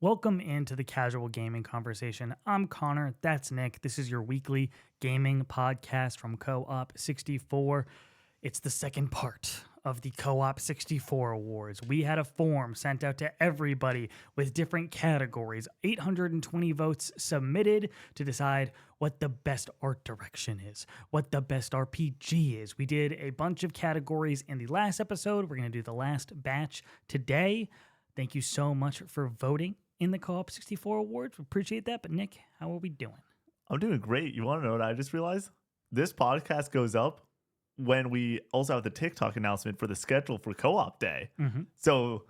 Welcome into the Casual Gaming Conversation. I'm Connor. That's Nick. This is your weekly gaming podcast from Co-op 64. It's the second part of the Co-op 64 Awards. We had a form sent out to everybody with different categories. 820 votes submitted to decide what the best art direction is, what the best RPG is. We did a bunch of categories in the last episode. We're going to do the last batch today. Thank you so much for voting in the Co-op 64 Awards. We appreciate that. But Nick, how are we doing? I'm doing great. You want to know what I just realized? This podcast goes up when we also have the TikTok announcement for the schedule for Co-op Day. Mm-hmm. So,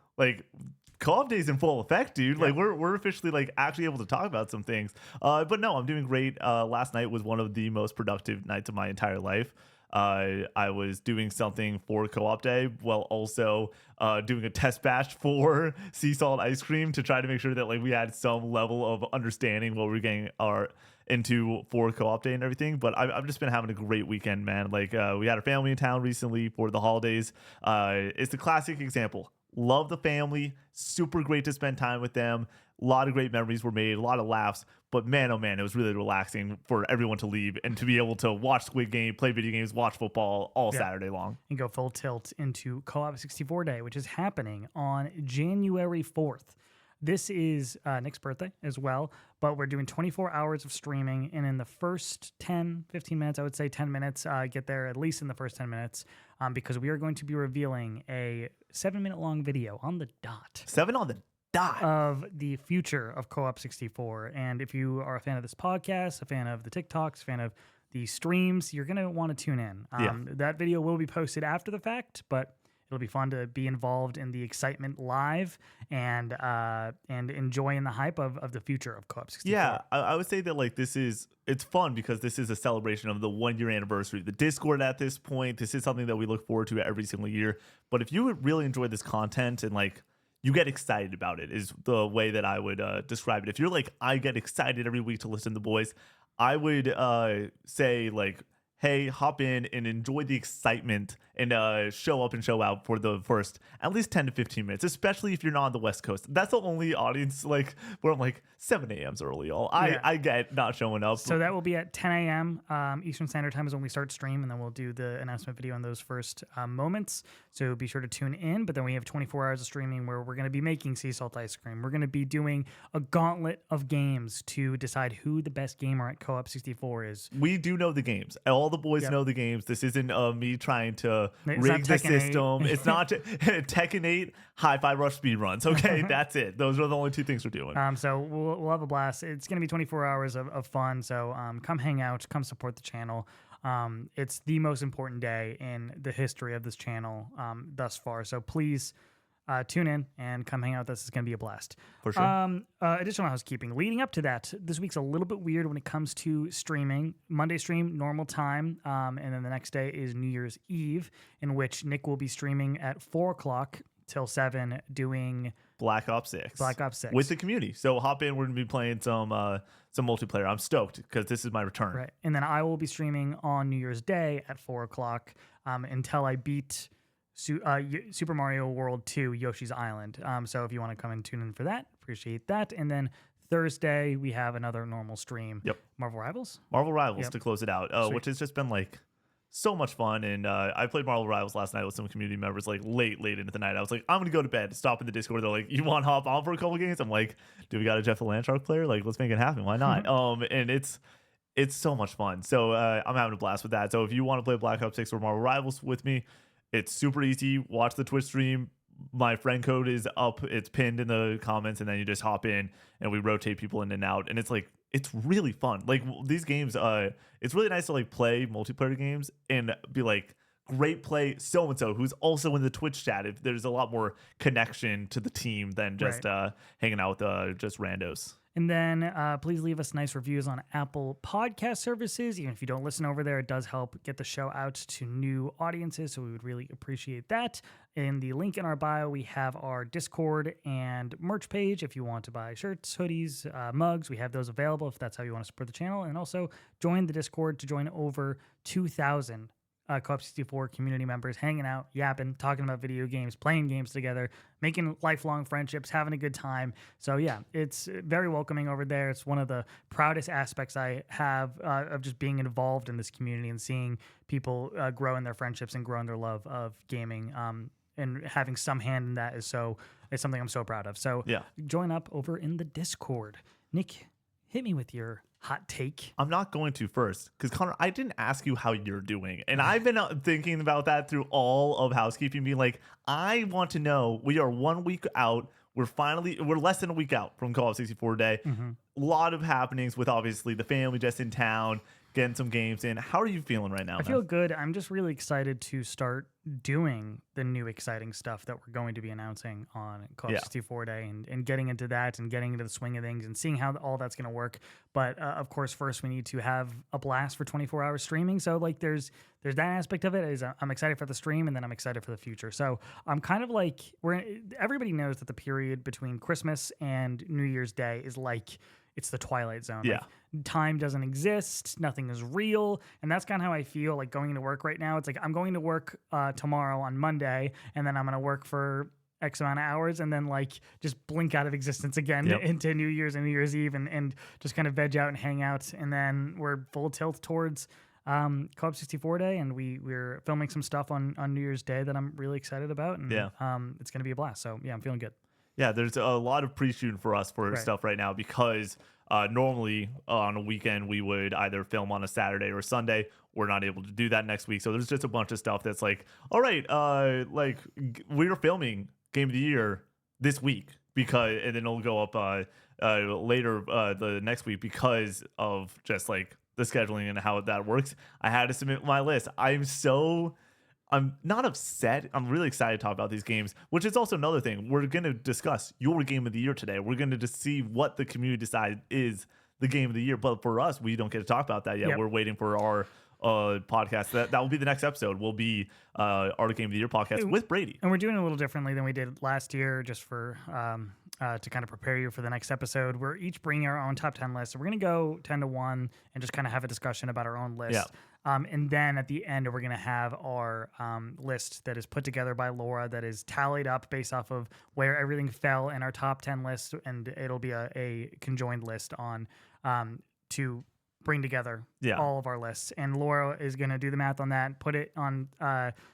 Co-op Day is in full effect, dude. Yeah. We're officially, actually able to talk about some things. But no, I'm doing great. Last night was one of the most productive nights of my entire life. I was doing something for Co-op Day while also doing a test batch for sea salt ice cream to try to make sure that we had some level of understanding what we're getting into for Co-op Day and everything. But I've just been having a great weekend, man. We had a family in town recently for the holidays. It's the classic example. Love the family, super great to spend time with them. A lot of great memories were made, a lot of laughs. But man, oh man, it was really relaxing for everyone to leave and to be able to watch Squid Game, play video games, watch football all Saturday long. And go full tilt into Co-op 64 Day, which is happening on January 4th. This is Nick's birthday as well, but we're doing 24 hours of streaming. And in the first 10, 15 minutes, I would say 10 minutes, get there at least in the first 10 minutes, because we are going to be revealing a 7-minute long video on the dot. 7 on the dot. Of the future of Co-op 64. And if you are a fan of this podcast, a fan of the TikToks, a fan of the streams, you're going to want to tune in. That video will be posted after the fact, but it'll be fun to be involved in the excitement live and enjoying the hype of the future of Co-op 64. Yeah, I would say that it's fun because this is a celebration of the 1-year anniversary of the Discord at this point. This is something that we look forward to every single year. But if you really enjoy this content and you get excited about it is the way that I would describe it. If you're I get excited every week to listen to the boys, I would say hey, hop in and enjoy the excitement and show up and show out for the first at least 10 to 15 minutes, especially if you're not on the West Coast. That's the only audience where I'm 7 a.m.'s early, y'all. I get not showing up. So that will be at 10 a.m. Eastern Standard Time is when we start stream, and then we'll do the announcement video in those first moments. So be sure to tune in. But then we have 24 hours of streaming where we're going to be making sea salt ice cream. We're going to be doing a gauntlet of games to decide who the best gamer at Co-op 64 is. We do know the games. All the boys know the games. This isn't me trying to rig the system. It's not Tekken 8 Hi-Fi Rush speed runs. Okay, that's it. Those are the only two things we're doing. So we'll have a blast. It's going to be 24 hours of fun. So come hang out, come support the channel. It's the most important day in the history of this channel thus far. So please tune in and come hang out with us. It's going to be a blast. For sure. Additional housekeeping. Leading up to that, this week's a little bit weird when it comes to streaming. Monday stream, normal time, and then the next day is New Year's Eve, in which Nick will be streaming at 4 o'clock till 7 doing Black Ops 6. Black Ops 6. With the community. So hop in. We're going to be playing some multiplayer. I'm stoked because this is my return. Right. And then I will be streaming on New Year's Day at 4 o'clock until I beat Super Mario World 2 Yoshi's Island. So if you want to come and tune in for that, appreciate that. And then Thursday, we have another normal stream. Yep. Marvel Rivals to close it out, which has just been so much fun. And I played Marvel Rivals last night with some community members late into the night. I was I'm going to go to bed. Stop in the Discord. They're you want to hop on for a couple games? I'm do we got a Jeff the Landshark player? Let's make it happen. Why not? And it's so much fun. So I'm having a blast with that. So if you want to play Black Ops 6 or Marvel Rivals with me, it's super easy. Watch the Twitch stream. My friend code is up. It's pinned in the comments, and then you just hop in, and we rotate people in and out. And it's it's really fun. These games, it's really nice to play multiplayer games and be great play so-and-so who's also in the Twitch chat. If there's a lot more connection to the team than just hanging out with just randos. And then please leave us nice reviews on Apple podcast services. Even if you don't listen over there, it does help get the show out to new audiences. So we would really appreciate that. In the link in our bio, we have our Discord and merch page. If you want to buy shirts, hoodies, mugs, we have those available if that's how you want to support the channel. And also join the Discord to join over 2,000 Co-op 64 community members hanging out, yapping, talking about video games, playing games together, making lifelong friendships, having a good time. So yeah, it's very welcoming over there. It's one of the proudest aspects I have of just being involved in this community and seeing people grow in their friendships and grow in their love of gaming. And having some hand in that is something I'm so proud of. So Yeah. join up over in the Discord. Nick, hit me with your hot take. I'm not going to first because Connor, I didn't ask you how you're doing, and I've been thinking about that through all of housekeeping. Being like, I want to know. We are 1 week out. We're less than a week out from Co-op 64 Day. Mm-hmm. A lot of happenings with obviously the family just in town, getting some games in. How are you feeling right now? I feel good. I'm just really excited to start doing the new exciting stuff that we're going to be announcing on Co-op 64 Day and getting into that and getting into the swing of things and seeing how all that's going to work. But of course, first we need to have a blast for 24 hours streaming. So like there's that aspect of it. Is I'm excited for the stream and then I'm excited for the future. So I'm kind of like everybody knows that the period between Christmas and New Year's Day is like it's the Twilight Zone. Yeah. Like, time doesn't exist. Nothing is real. And that's kind of how I feel like going to work right now. It's like I'm going to work tomorrow on Monday, and then I'm going to work for X amount of hours and then like just blink out of existence again into New Year's and New Year's Eve and just kind of veg out and hang out. And then we're full tilt towards Co-op 64 Day, and we're filming some stuff on New Year's Day that I'm really excited about. And it's going to be a blast. So yeah, I'm feeling good. Yeah, there's a lot of pre-shooting for us for stuff right now because normally on a weekend we would either film on a Saturday or Sunday. We're not able to do that next week. So there's just a bunch of stuff that's like, all right, we're filming Game of the Year this week and then it'll go up later the next week because of just like the scheduling and how that works. I had to submit my list. I'm not upset. I'm really excited to talk about these games, which is also another thing. We're going to discuss your game of the year today. We're going to just see what the community decides is the game of the year. But for us, we don't get to talk about that yet. Yep. We're waiting for our podcast. That will be the next episode. Will be our game of the year podcast with Brady. And we're doing it a little differently than we did last year, just for to kind of prepare you for the next episode. We're each bringing our own top 10 lists. So we're going to go 10 to 1 and just kind of have a discussion about our own list. Yeah. And then at the end, we're going to have our list that is put together by Laura that is tallied up based off of where everything fell in our top 10 list. And it'll be a conjoined list on to bring together all of our lists. And Laura is going to do the math on that, put it on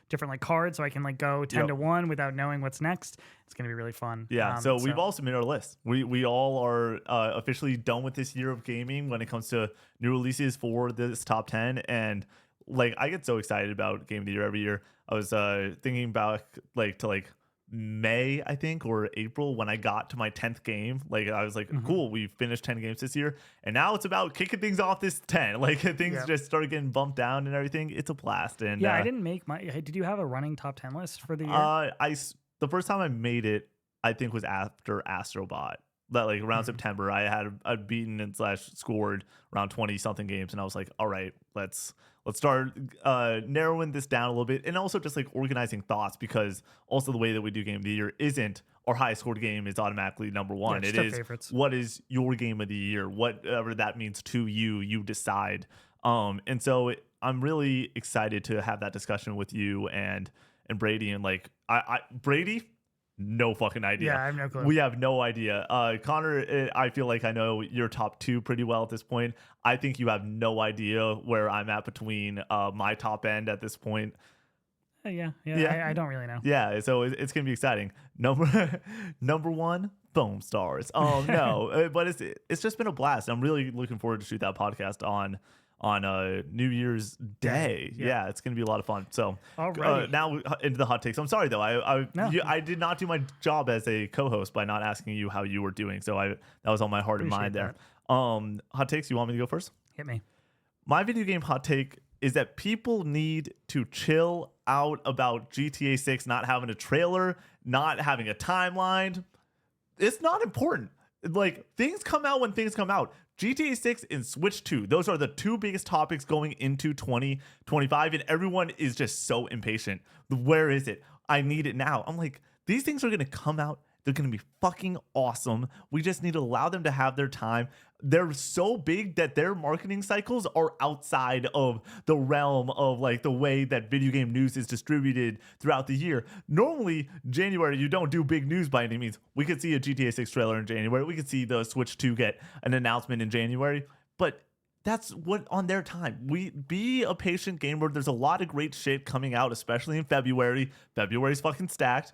different like cards so I can like go 10 to 1 without knowing what's next. It's going to be really fun. Yeah. So we've all submitted our list. We all are officially done with this year of gaming when it comes to new releases for this top 10. And like, I get so excited about Game of the Year every year. I was thinking about to May, I think, or April when I got to my 10th game. Like I was like, cool, we finished 10 games this year. And now it's about kicking things off this 10. Like things just started getting bumped down and everything. It's a blast. And I didn't make did you have a running top 10 list for the year? The first time I made it, I think was after Astrobot. That like around September, I'd beaten and / scored around 20 something games. And I was like, all right, let's start narrowing this down a little bit, and also just like organizing thoughts, because also the way that we do Game of the Year isn't our highest scored game is automatically number one. It is favorites. What is your Game of the Year? Whatever that means to you, you decide. And so I'm really excited to have that discussion with you and Brady. And like Brady, no fucking idea. Yeah, I have no clue. We have no idea. Connor, I feel like I know your top 2 pretty well at this point. I think you have no idea where I'm at between my top end at this point. Yeah. I don't really know. Yeah, so it's gonna be exciting. Number 1, Foam Stars. Oh no, but it's just been a blast. I'm really looking forward to shoot that podcast on New Year's Day. Yeah, it's going to be a lot of fun. So now into the hot takes. I'm sorry, though. I did not do my job as a co-host by not asking you how you were doing. So that was on my heart and mind there. Hot takes, you want me to go first? Hit me. My video game hot take is that people need to chill out about GTA 6 not having a trailer, not having a timeline. It's not important. Like, things come out when things come out. GTA 6 and Switch 2, those are the 2 biggest topics going into 2025, and everyone is just so impatient. Where is it? I need it now. I'm like, these things are going to come out They're going to be fucking awesome. We just need to allow them to have their time. They're so big that their marketing cycles are outside of the realm of like the way that video game news is distributed throughout the year. Normally, January, you don't do big news by any means. We could see a GTA 6 trailer in January. We could see the Switch 2 get an announcement in January. But that's what on their time. We be a patient gamer. There's a lot of great shit coming out, especially in February. February's fucking stacked.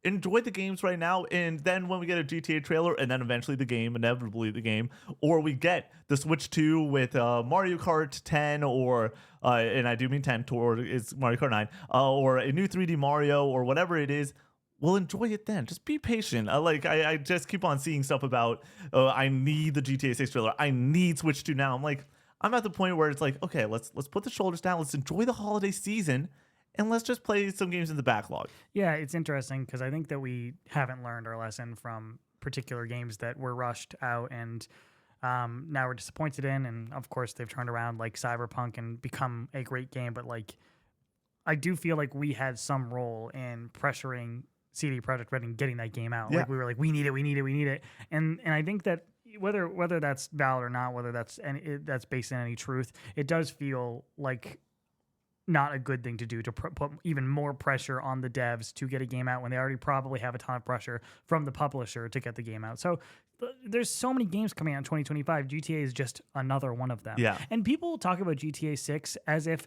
Enjoy the games right now, and then when we get a GTA trailer, and then eventually the game, inevitably the game, or we get the Switch 2 with Mario Kart 10, or and I do mean 10, or it's Mario Kart 9, or a new 3D Mario, or whatever it is, we'll enjoy it then. Just be patient. I just keep on seeing stuff about, I need the GTA 6 trailer. I need Switch 2 now. I'm at the point where it's like, okay, let's put the shoulders down. Let's enjoy the holiday season. And let's just play some games in the backlog. Yeah, it's interesting because I think that we haven't learned our lesson from particular games that were rushed out and now we're disappointed in. And of course, they've turned around like Cyberpunk and become a great game. But like, I do feel like we had some role in pressuring CD Projekt Red and getting that game out. Yeah. Like we were like, we need it. And I think that whether that's valid or not, whether that's based on any truth, it does feel like not a good thing to do to put even more pressure on the devs to get a game out when they already probably have a ton of pressure from the publisher to get the game out. So there's so many games coming out in 2025. GTA is just another one of them. Yeah. And people talk about GTA 6 as if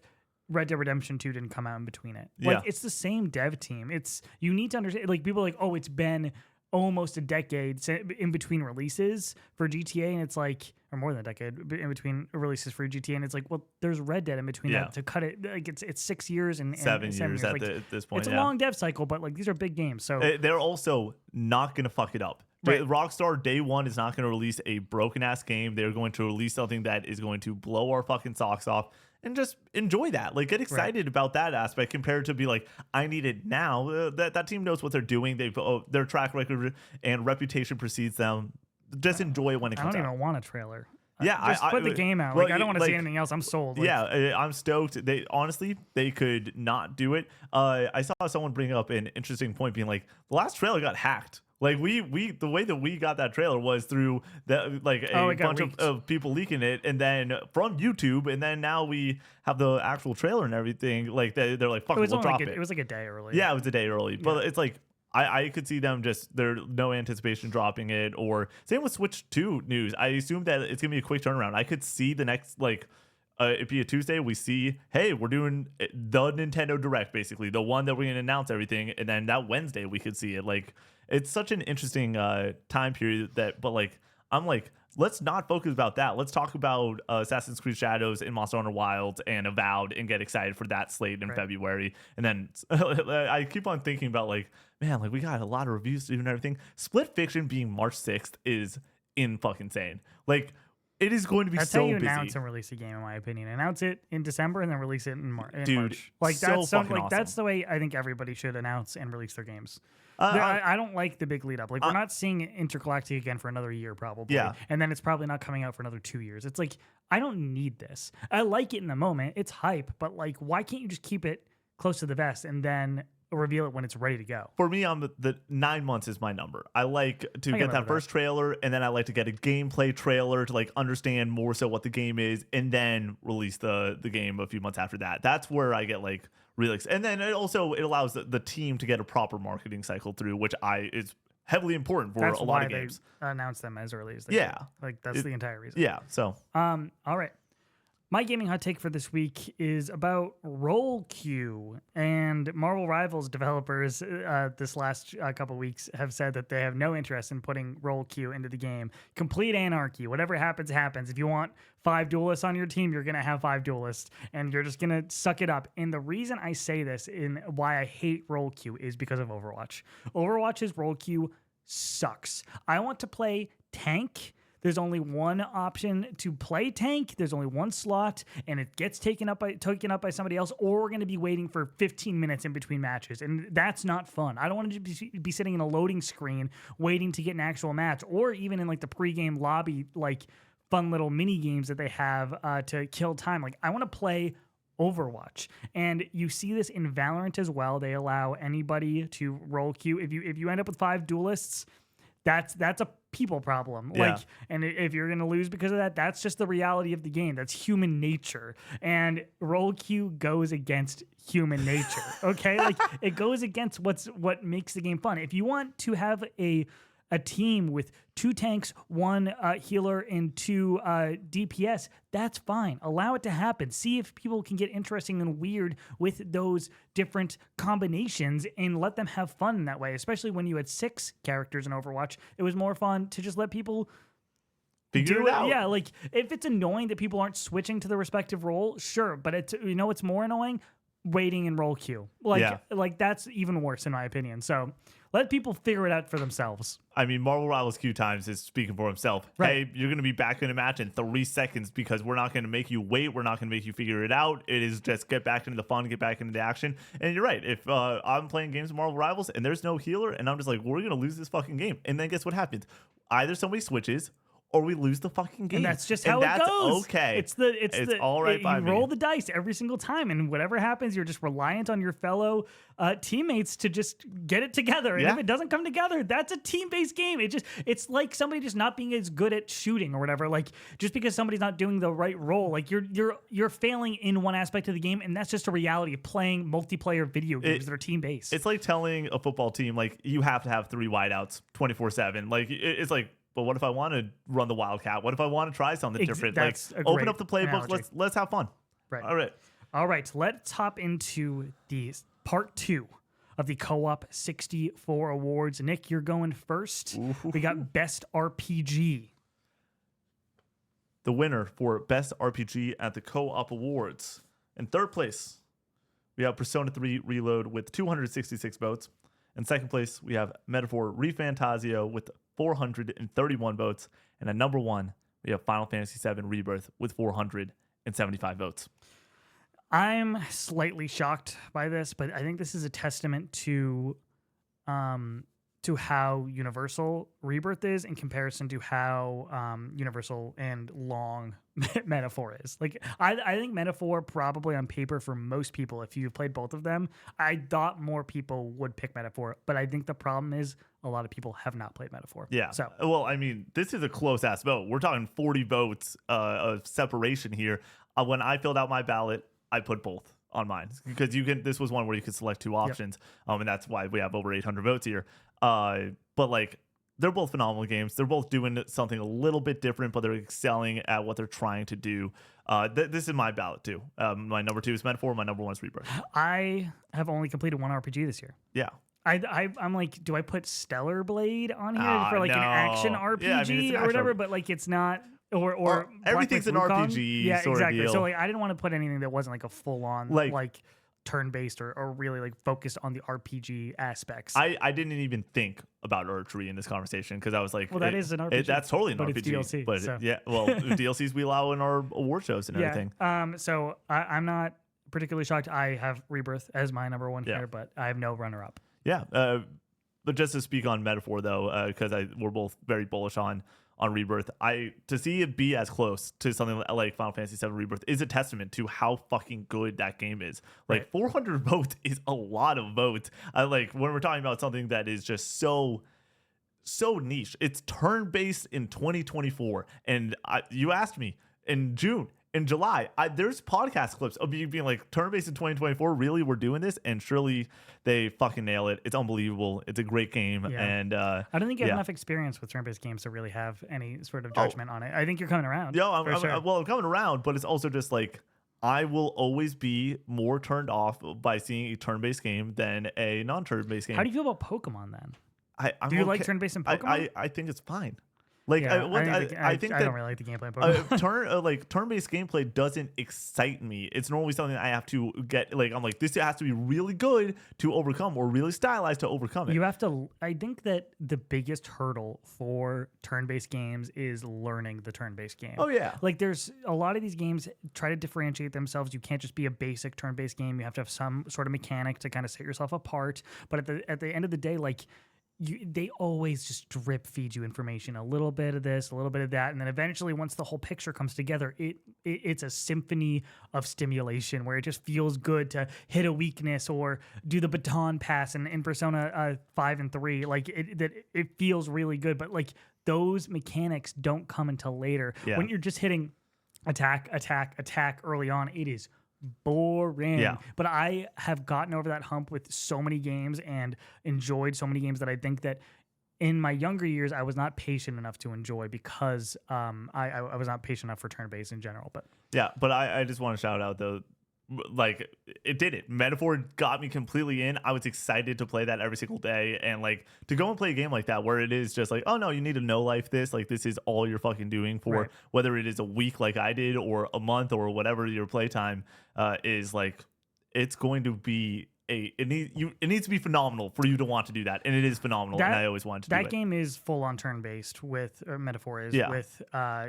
Red Dead Redemption 2 didn't come out in between it. Like, Yeah. it's the same dev team. You need to understand, like, people are like, oh, it's been almost a decade in between releases for GTA, and it's like, or more than a decade in between releases for GTA, and it's like, well, there's Red Dead in between that to cut it. Like it's 6 years and 7 years Like, at this point. It's a long dev cycle, but like these are big games, so they're also not gonna fuck it up. Right. Rockstar day one is not going to release a broken ass game. They're going to release something that is going to blow our fucking socks off, and just enjoy that. Like, get excited about that aspect compared to be like, I need it now. That team knows what they're doing. Their track record and reputation precedes them. Just enjoy it when it comes out. I don't even want a trailer. Yeah, just put the game out. Like, I don't want to see anything else. I'm sold. Like, yeah, I'm stoked. They honestly, they could not do it. I saw someone bring up an interesting point, being like, the last trailer got hacked. Like, we the way that we got that trailer was through that, like, a bunch of people leaking it, and then from YouTube, and then now we have the actual trailer and everything. Like, they're like, fuck, we'll drop it. It was like a day early. Yeah, it was a day early, but it's like, I could see them just, there's no anticipation dropping it, or same with Switch 2 news. I assume that it's gonna be a quick turnaround. I could see the next, like, it'd be a Tuesday, we see, hey, we're doing the Nintendo Direct, basically the one that we're gonna announce everything, and then that Wednesday we could see it. Like, it's such an interesting time period but like, I'm like, let's not focus about that. Let's talk about Assassin's Creed Shadows and Monster Hunter Wilds and Avowed, and get excited for that slate in February. And then I keep on thinking about, like, man, like, we got a lot of reviews to do and everything. Split Fiction being March 6th is in fucking insane. Like, it is going to be That's so how you busy. announce and release a game, in my opinion. Announce it in December and then release it in March. Dude, Like, so fucking awesome. That's the way I think everybody should announce and release their games. I don't like the big lead up. Like, we're not seeing Intergalactic again for another year, probably. Yeah. And then it's probably not coming out for another 2 years. It's like, I don't need this. I like it in the moment. It's hype, but like, why can't you just keep it close to the vest and then reveal it when it's ready to go? For me, the 9 months is my number. I like to get that first trailer, and then I like to get a gameplay trailer to, like, understand more so what the game is, and then release the game a few months after that. That's where I get, like, really excited. And then it allows the team to get a proper marketing cycle through, which is heavily important for a lot of games. They announce them as early as they Yeah. can. Like, that's the entire reason. Yeah, so. All right. My gaming hot take for this week is about roll queue. And Marvel Rivals developers this last couple weeks have said that they have no interest in putting roll queue into the game. Complete anarchy. Whatever happens, happens. If you want 5 duelists on your team, you're going to have 5 duelists, and you're just going to suck it up. And the reason I say this and why I hate roll queue is because of Overwatch. Overwatch's roll queue sucks. I want to play tank. There's only one option to play tank. There's only one slot, and it gets taken up by somebody else, or we're going to be waiting for 15 minutes in between matches, and that's not fun. I don't want to be sitting in a loading screen waiting to get an actual match, or even in like the pregame lobby, like fun little mini games that they have to kill time. Like, I want to play Overwatch. And you see this in Valorant as well. They allow anybody to roll queue. If you end up with 5 duelists, that's a people problem. Yeah. Like, and if you're gonna lose because of that, that's just the reality of the game. That's human nature. And roll queue goes against human nature. Okay, like it goes against what makes the game fun. If you want to have a team with 2 tanks, 1 healer, and 2 DPS, that's fine. Allow it to happen. See if people can get interesting and weird with those different combinations and let them have fun in that way. Especially when you had 6 characters in Overwatch, it was more fun to just let people Figure it out. Yeah, like if it's annoying that people aren't switching to the respective role, sure. But it's more annoying waiting in roll queue. Like that's even worse in my opinion. So let people figure it out for themselves. I mean, Marvel Rivals queue times is speaking for himself. Right. Hey, you're going to be back in a match in 3 seconds because we're not going to make you wait. We're not going to make you figure it out. It is just get back into the fun, get back into the action. And you're right. If I'm playing games of Marvel Rivals and there's no healer and I'm just like, we're going to lose this fucking game. And then guess what happens? Either somebody switches or we lose the fucking game. And that's just how it goes. Okay. It's all right by you me. roll the dice every single time, and whatever happens, you're just reliant on your fellow teammates to just get it together. And if it doesn't come together, that's a team-based game. It's like somebody just not being as good at shooting or whatever. Like just because somebody's not doing the right role, like you're failing in one aspect of the game, and that's just a reality of playing multiplayer video games that are team-based. It's like telling a football team like you have to have 3 wideouts 24/7. Like it's like, but what if I want to run the Wildcat? What if I want to try something different? Like open up the playbook. Analogy. Let's have fun. Right. All right. Let's hop into the part 2 of the Co-op 64 awards. Nick, you're going first. Ooh. We got Best RPG. The winner for Best RPG at the Co-op Awards. In third place, we have Persona 3 Reload with 266 votes. In second place, we have Metaphor ReFantazio with 431 votes. And at number 1, we have Final Fantasy VII Rebirth with 475 votes. I'm slightly shocked by this, but I think this is a testament to how universal Rebirth is in comparison to how universal and long Metaphor is. Like I think Metaphor probably on paper for most people, if you've played both of them, I thought more people would pick Metaphor, but I think the problem is a lot of people have not played Metaphor. Yeah. So well, I mean, this is a close ass vote. We're talking 40 votes of separation here. When I filled out my ballot, I put both on mine because this was one where you could select 2 options. And that's why we have over 800 votes here. But like, they're both phenomenal games. They're both doing something a little bit different, but they're excelling at what they're trying to do. This is my ballot too. My number 2 is Metaphor. My number 1 is Rebirth. I have only completed 1 RPG this year. Yeah. I'm like, do I put Stellar Blade on here for like an action RPG yeah, I mean, or whatever? But like, it's not. Or everything's an RPG. Yeah, sort exactly. Of deal. So like, I didn't want to put anything that wasn't like a full on like turn-based or really like focused on the RPG aspects. I didn't even think about archery in this conversation because I was like, well, that is an RPG. That's totally an but RPG. It's DLC, but so. yeah, well, DLCs we allow in our award shows and everything. So I'm not particularly shocked. I have Rebirth as my number 1 here, but I have no runner-up. Yeah. But just to speak on Metaphor though, because we're both very bullish on Rebirth, to see it be as close to something like Final Fantasy VII Rebirth is a testament to how fucking good that game is. Like 400 votes is a lot of votes. Like when we're talking about something that is just so niche, it's turn-based in 2024. And you asked me in June. In July, there's podcast clips of you being like, turn-based in 2024, really, we're doing this? And surely they fucking nail it. It's unbelievable. It's a great game. Yeah. And I don't think you have enough experience with turn-based games to really have any sort of judgment on it. I think you're coming around. Yeah, I'm coming around, but it's also just like, I will always be more turned off by seeing a turn-based game than a non-turn-based game. How do you feel about Pokemon then? Do you like turn-based in Pokemon? I think it's fine. Like I think I don't really like the gameplay. Pokemon. Turn-based gameplay doesn't excite me. It's normally something I have to get. Like I'm like, this has to be really good to overcome, or really stylized to overcome it. You have to. I think that the biggest hurdle for turn-based games is learning the turn-based game. Oh yeah. Like there's a lot of these games try to differentiate themselves. You can't just be a basic turn-based game. You have to have some sort of mechanic to kind of set yourself apart. But at the end of the day, like, they always just drip feed you information, a little bit of this, a little bit of that, and then eventually once the whole picture comes together, it's a symphony of stimulation where it just feels good to hit a weakness or do the baton pass in Persona 5 and 3. Like it feels really good, but like those mechanics don't come until later. When you're just hitting attack early on, it is boring. But I have gotten over that hump with so many games and enjoyed so many games that I think that in my younger years I was not patient enough to enjoy because I was not patient enough for turn-based in general. But I just want to shout out though, like it did it. Metaphor got me completely in. I was excited to play that every single day, and like to go and play a game like that where it is just like, oh no, you need to know life this, like this is all you're fucking doing for whether it is a week like I did or a month or whatever your playtime is, like it's going to be it needs to be phenomenal for you to want to do that, and it is phenomenal. And I always wanted to do it. That game is full on turn based with Metaphor is with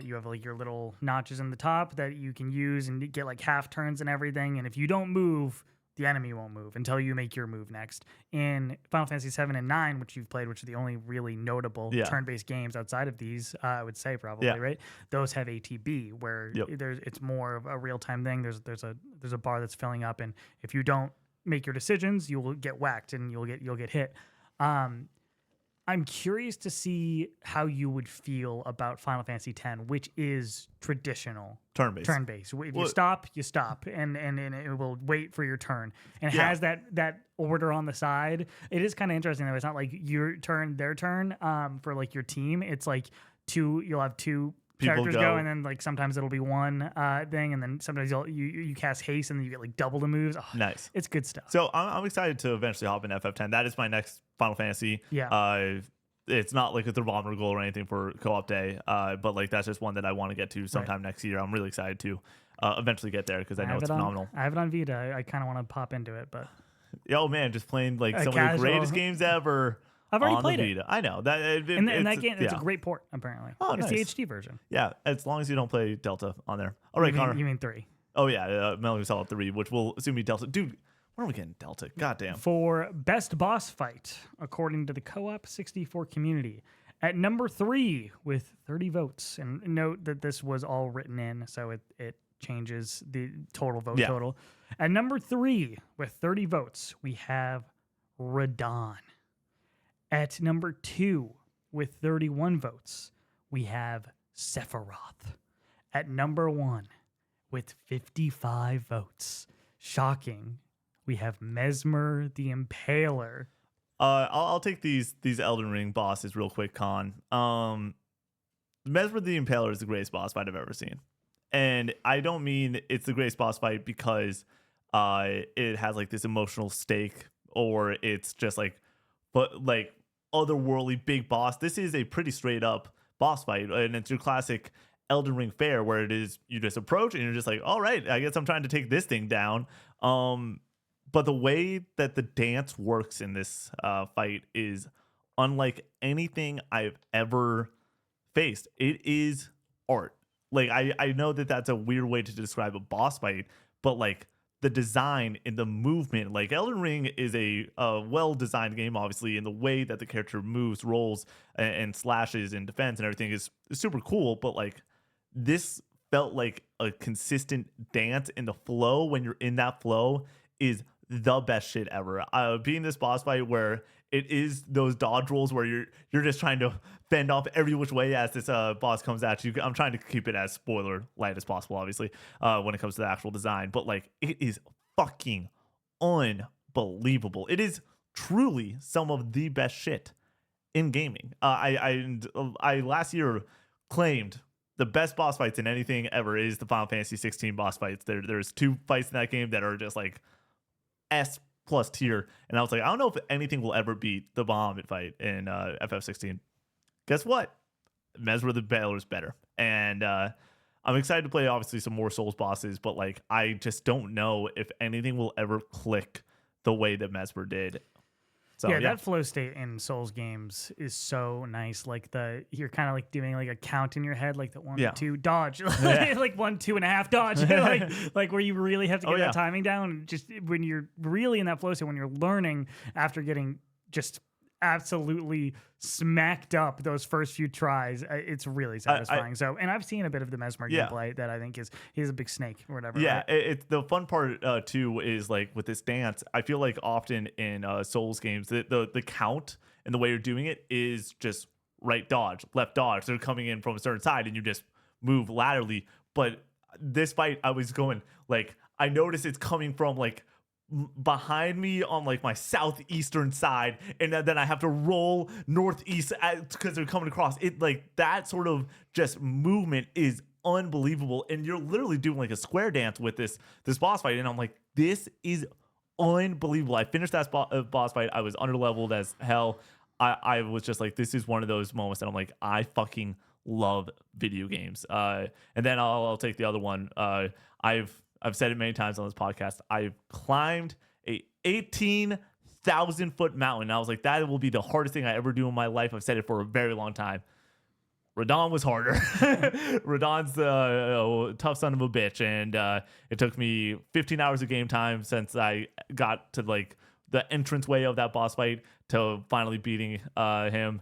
you have like your little notches in the top that you can use and get like half turns and everything, and if you don't move, the enemy won't move until you make your move next. In Final Fantasy 7 and 9, which you've played, which are the only really notable turn-based games outside of these, I would say probably, right? Those have ATB, where it's more of a real-time thing. There's a bar that's filling up, and if you don't make your decisions, you will get whacked and you'll get hit. I'm curious to see how you would feel about Final Fantasy X, which is traditional turn-based. If you stop, you stop, and it will wait for your turn. And it has that order on the side. It is kind of interesting though. It's not like your turn, their turn. For like your team, it's like you'll have two characters go, and then like sometimes it'll be one thing, and then sometimes you cast haste, and then you get like double the moves. Oh, nice, it's good stuff. So I'm excited to eventually hop in FF10. That is my next Final Fantasy. It's not like a thermometer goal or anything for co-op day, but like that's just one that I want to get to sometime next year. I'm really excited to eventually get there because I know it's phenomenal. I have it on Vita. I kind of want to pop into it, but man, just playing like some of the greatest games ever. I've already played it. I know that. In that game, it's a great port. Apparently, it's the HD version. Yeah, as long as you don't play Delta on there. All right, Connor. You mean 3? Oh yeah, Metal Gear Solid 3, which will assume be Delta. Dude, when are we getting Delta? Goddamn. For best boss fight, according to the Co-op 64 community, at number 3 with 30 votes. And note that this was all written in, so it changes the total vote total. At number 3 with 30 votes, we have Radon. At number 2 with 31 votes, we have Sephiroth. At number 1 with 55 votes, shocking, we have Mesmer the Impaler. I'll take these Elden Ring bosses real quick, Con. Mesmer the Impaler is the greatest boss fight I've ever seen. And I don't mean it's the greatest boss fight because it has like this emotional stake or it's just like otherworldly big boss. This is a pretty straight up boss fight, and it's your classic Elden Ring fare where it is you just approach and you're just like, all right, I guess I'm trying to take this thing down. But the way that the dance works in this fight is unlike anything I've ever faced. It is art. Like I know that that's a weird way to describe a boss fight, but like the design and the movement, like Elden Ring is a well-designed game, obviously, and the way that the character moves, rolls, and slashes and defense and everything is super cool. But like this felt like a consistent dance, and the flow when you're in that flow is the best shit ever. Being this boss fight where it is those dodge rolls where you're just trying to fend off every which way as this boss comes at you. I'm trying to keep it as spoiler light as possible, obviously, when it comes to the actual design. But like, it is fucking unbelievable. It is truly some of the best shit in gaming. I last year claimed the best boss fights in anything ever is the Final Fantasy 16 boss fights. There's 2 fights in that game that are just like S+ tier, and I was like, I don't know if anything will ever beat the Bahamut fight in FF16. Guess what? Mesmer the Impaler is better, and I'm excited to play obviously some more Souls bosses, but like I just don't know if anything will ever click the way that Mesmer did. So, that flow state in Souls games is so nice. Like you're kind of like doing like a count in your head, like the 1, 2 dodge, like 1, 2.5 dodge, like where you really have to get that timing down. Just when you're really in that flow state, when you're learning after getting just absolutely smacked up those first few tries. It's really satisfying. And I've seen a bit of the Mesmer Yeah. gameplay that I think he's a big snake or whatever. Yeah, right? it's the fun part too is like with this dance. I feel like often in Souls games, the count and the way you're doing it is just right dodge, left dodge. They're coming in from a certain side, and you just move laterally. But this fight, I was going like I noticed it's coming from like behind me on like my southeastern side, and then I have to roll northeast because they're coming across. It like that sort of just movement is unbelievable, and you're literally doing like a square dance with this boss fight, and I'm like, this is unbelievable. I finished that boss fight. I was under leveled as hell. I was just like, this is one of those moments that I'm like, I fucking love video games. And then I'll take the other one. I've said it many times on this podcast. I've climbed a 18,000-foot mountain. I was like, that will be the hardest thing I ever do in my life. I've said it for a very long time. Radon was harder. Radon's a tough son of a bitch, and it took me 15 hours of game time since I got to like the entranceway of that boss fight to finally beating him.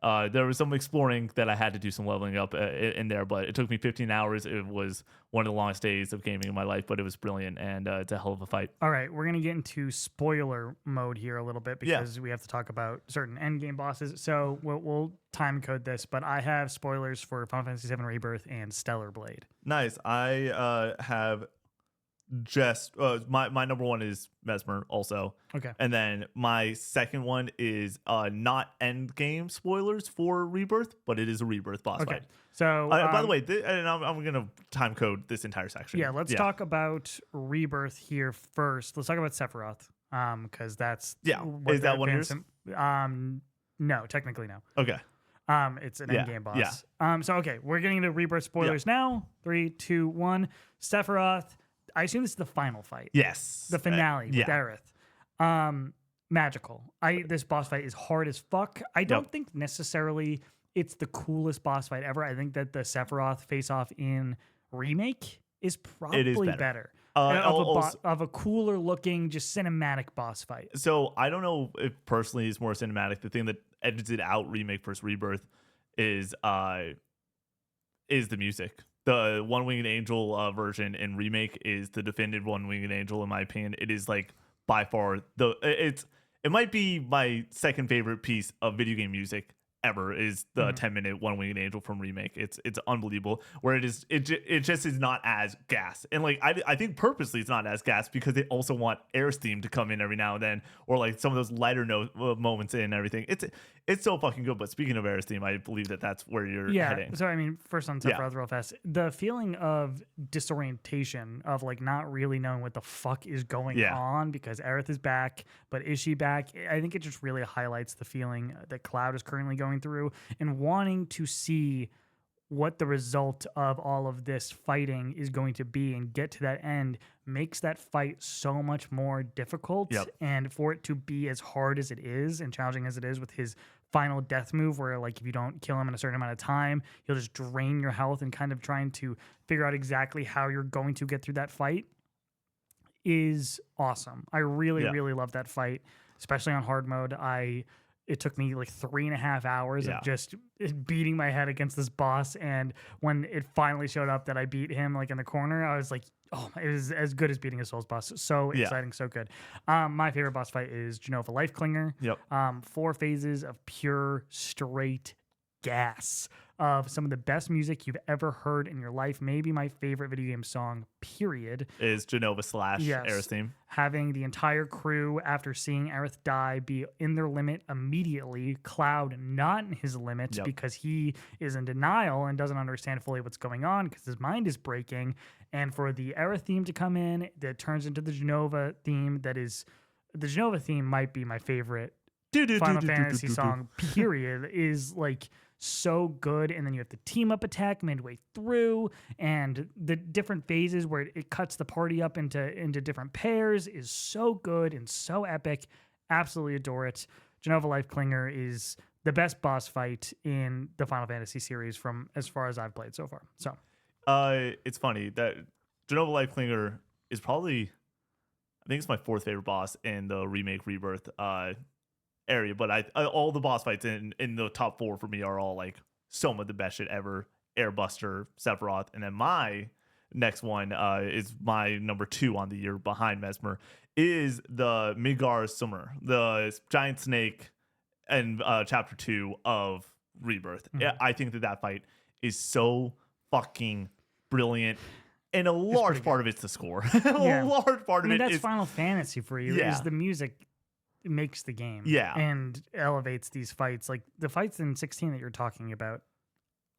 There was some exploring that I had to do, some leveling up in there, but it took me 15 hours. It was one of the longest days of gaming in my life, but it was brilliant, and it's a hell of a fight. All right, we're going to get into spoiler mode here a little bit because we have to talk about certain endgame bosses. So we'll time code this, but I have spoilers for Final Fantasy VII Rebirth and Stellar Blade. Nice. I have just my number one is Mesmer also. Okay. And then my second one is not end game spoilers for Rebirth, but it is a Rebirth boss fight. So by the way, and I'm gonna time code this entire section. Yeah, let's talk about Rebirth here first. Let's talk about Sephiroth, because that's Is that one of yours? No, technically no. Okay. It's an endgame boss. Yeah. So okay, we're getting into Rebirth spoilers now. 3, 2, 1. Sephiroth. I assume this is the final fight. Yes. The finale with Aerith. Magical. This boss fight is hard as fuck. I don't think necessarily it's the coolest boss fight ever. I think that the Sephiroth face-off in Remake is probably better. Of a cooler looking, just cinematic boss fight. So I don't know if personally it's more cinematic. The thing that edges it out, Remake versus Rebirth, is the music. The One Winged Angel version in Remake is the definitive One Winged Angel, in my opinion. It is like by far it might be my second favorite piece of video game music ever, is the 10-minute One Winged Angel from Remake. It's unbelievable. Where it just is not as gas, and like I think purposely it's not as gas because they also want Air's theme to come in every now and then, or like some of those lighter note moments and everything. It's so fucking good. But speaking of Air's theme, I believe that's where you're heading. So I mean, first on Sephiroth real fast, the feeling of disorientation, of like not really knowing what the fuck is going on, because Aerith is back, but is she back? I think it just really highlights the feeling that Cloud is currently going through, and wanting to see what the result of all of this fighting is going to be and get to that end makes that fight so much more difficult. And for it to be as hard as it is and challenging as it is with his final death move, where like if you don't kill him in a certain amount of time, he'll just drain your health, and kind of trying to figure out exactly how you're going to get through that fight is awesome. I really love that fight, especially on hard mode. It took me like 3.5 hours of just beating my head against this boss. And when it finally showed up that I beat him like in the corner, I was like, oh, it was as good as beating a Souls boss. So exciting, so good. My favorite boss fight is Genova Life Clinger. 4 phases of pure, straight gas of some of the best music you've ever heard in your life. Maybe my favorite video game song, period, is Genova / Aerith's theme. Having the entire crew, after seeing Aerith die, be in their limit immediately. Cloud not in his limit because he is in denial and doesn't understand fully what's going on because his mind is breaking. And for the Aerith theme to come in that turns into the Genova theme, the Genova theme might be my favorite Final Fantasy song, period, is like so good. And then you have the team up attack midway through, and the different phases where it cuts the party up into different pairs is so good and so epic. Absolutely adore it. Genova Life Clinger is the best boss fight in the Final Fantasy series from as far as I've played so far. So it's funny that Genova Life Clinger is probably, I think it's my 4th favorite boss in the Remake Rebirth area, but I all the boss fights in the top 4 for me are all like some of the best shit ever. Airbuster, Sephiroth, and then my next one is my number 2 on the year behind Mesmer is the Midgar Summer, the giant snake, and chapter 2 of Rebirth. Yeah, I think that fight is so fucking brilliant. And a large part of it's the score. A large part of it that's is Final Fantasy for you. Is the music makes the game. Yeah. And elevates these fights. Like the fights in 16 that you're talking about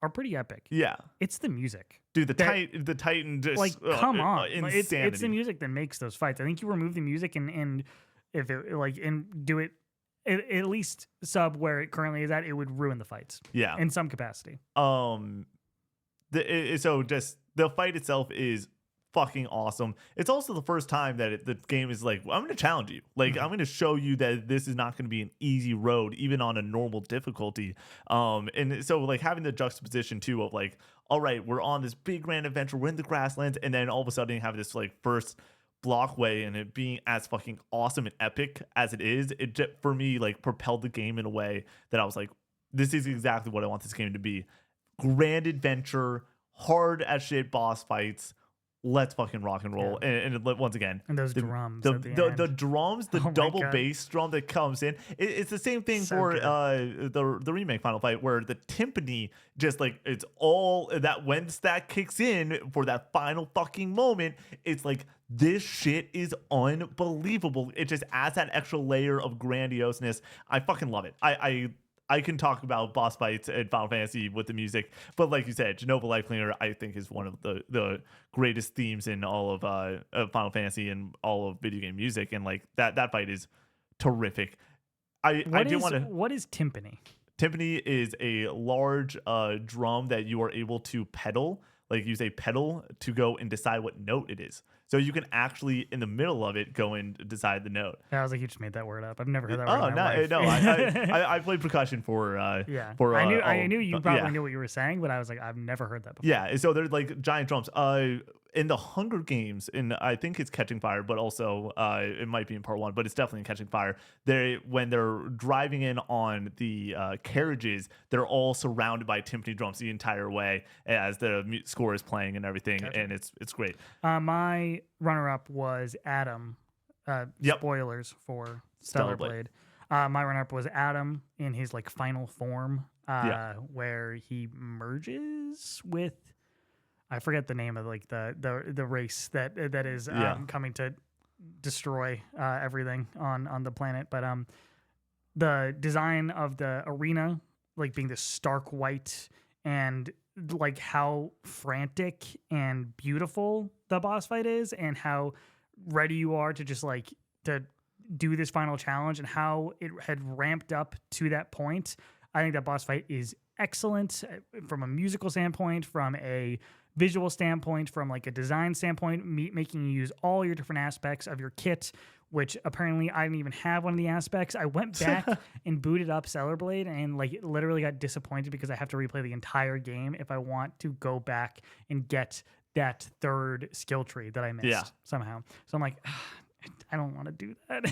are pretty epic. Yeah. It's the music. Dude, the Titan just like come on. Insanity. It's the music that makes those fights. I think you remove the music and if it like and do it at least sub where it currently is at, it would ruin the fights. Yeah. In some capacity. So just the fight itself is fucking awesome. It's also the first time that the game is like, I'm going to challenge you. Like, I'm going to show you that this is not going to be an easy road, even on a normal difficulty. And so like having the juxtaposition too of like, all right, we're on this big grand adventure, we're in the grasslands, and then all of a sudden you have this like first blockway and it being as fucking awesome and epic as it is, it just, for me, like propelled the game in a way that I was like, this is exactly what I want this game to be. Grand adventure, hard as shit boss fights. Let's fucking rock and roll. And once again, and those drums, the drums, the double bass drum that comes in. It's the same thing for the remake final fight where the timpani just like it's all that when that kicks in for that final fucking moment. It's like this shit is unbelievable. It just adds that extra layer of grandioseness. I fucking love it. I can talk about boss fights in Final Fantasy with the music, but like you said, Genova Life Cleaner, I think is one of the greatest themes in all of Final Fantasy and all of video game music, and like that fight is terrific. What is timpani? Timpani is a large drum that you are able to pedal, like use a pedal to go and decide what note it is. So you can actually, in the middle of it, go and decide the note. Yeah, I was like, you just made that word up. I've never heard that word in my life. No. I played percussion for. I knew you probably knew what you were saying, but I was like, I've never heard that before. Yeah, so they're like giant drums. In the Hunger Games, and I think it's Catching Fire, but also it might be in part 1, but it's definitely in Catching Fire. When they're driving in on the carriages, they're all surrounded by timpani drums the entire way as the score is playing and everything, gotcha. And it's great. My runner-up was Adam. Spoilers for Stellar Blade. My runner-up was Adam in his like final form, where he merges with. I forget the name of like the race that is coming to destroy everything on the planet, but the design of the arena, like being this stark white and like how frantic and beautiful the boss fight is, and how ready you are to just like to do this final challenge, and how it had ramped up to that point. I think that boss fight is excellent from a musical standpoint, from a visual standpoint, from like a design standpoint, making you use all your different aspects of your kit, which apparently I didn't even have one of the aspects. I went back and booted up Stellar Blade and like literally got disappointed because I have to replay the entire game if I want to go back and get that third skill tree that I missed somehow. So I'm like, I don't want to do that.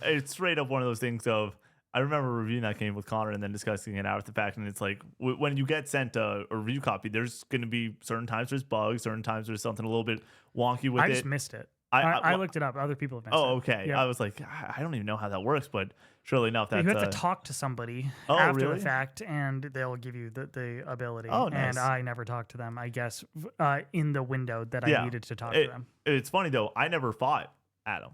It's straight up one of those things of, I remember reviewing that game with Connor and then discussing it after the fact, and it's like when you get sent a review copy, there's going to be certain times there's bugs, certain times there's something a little bit wonky with it. I just missed it. I looked it up. Other people have missed it. Oh, okay. Yeah. I was like, I don't even know how that works, but surely enough, that's... You have to talk to somebody after the fact, and they'll give you the ability. Oh, nice. And I never talked to them, I guess, in the window that I needed to talk to them. It's funny, though. I never fought Adam.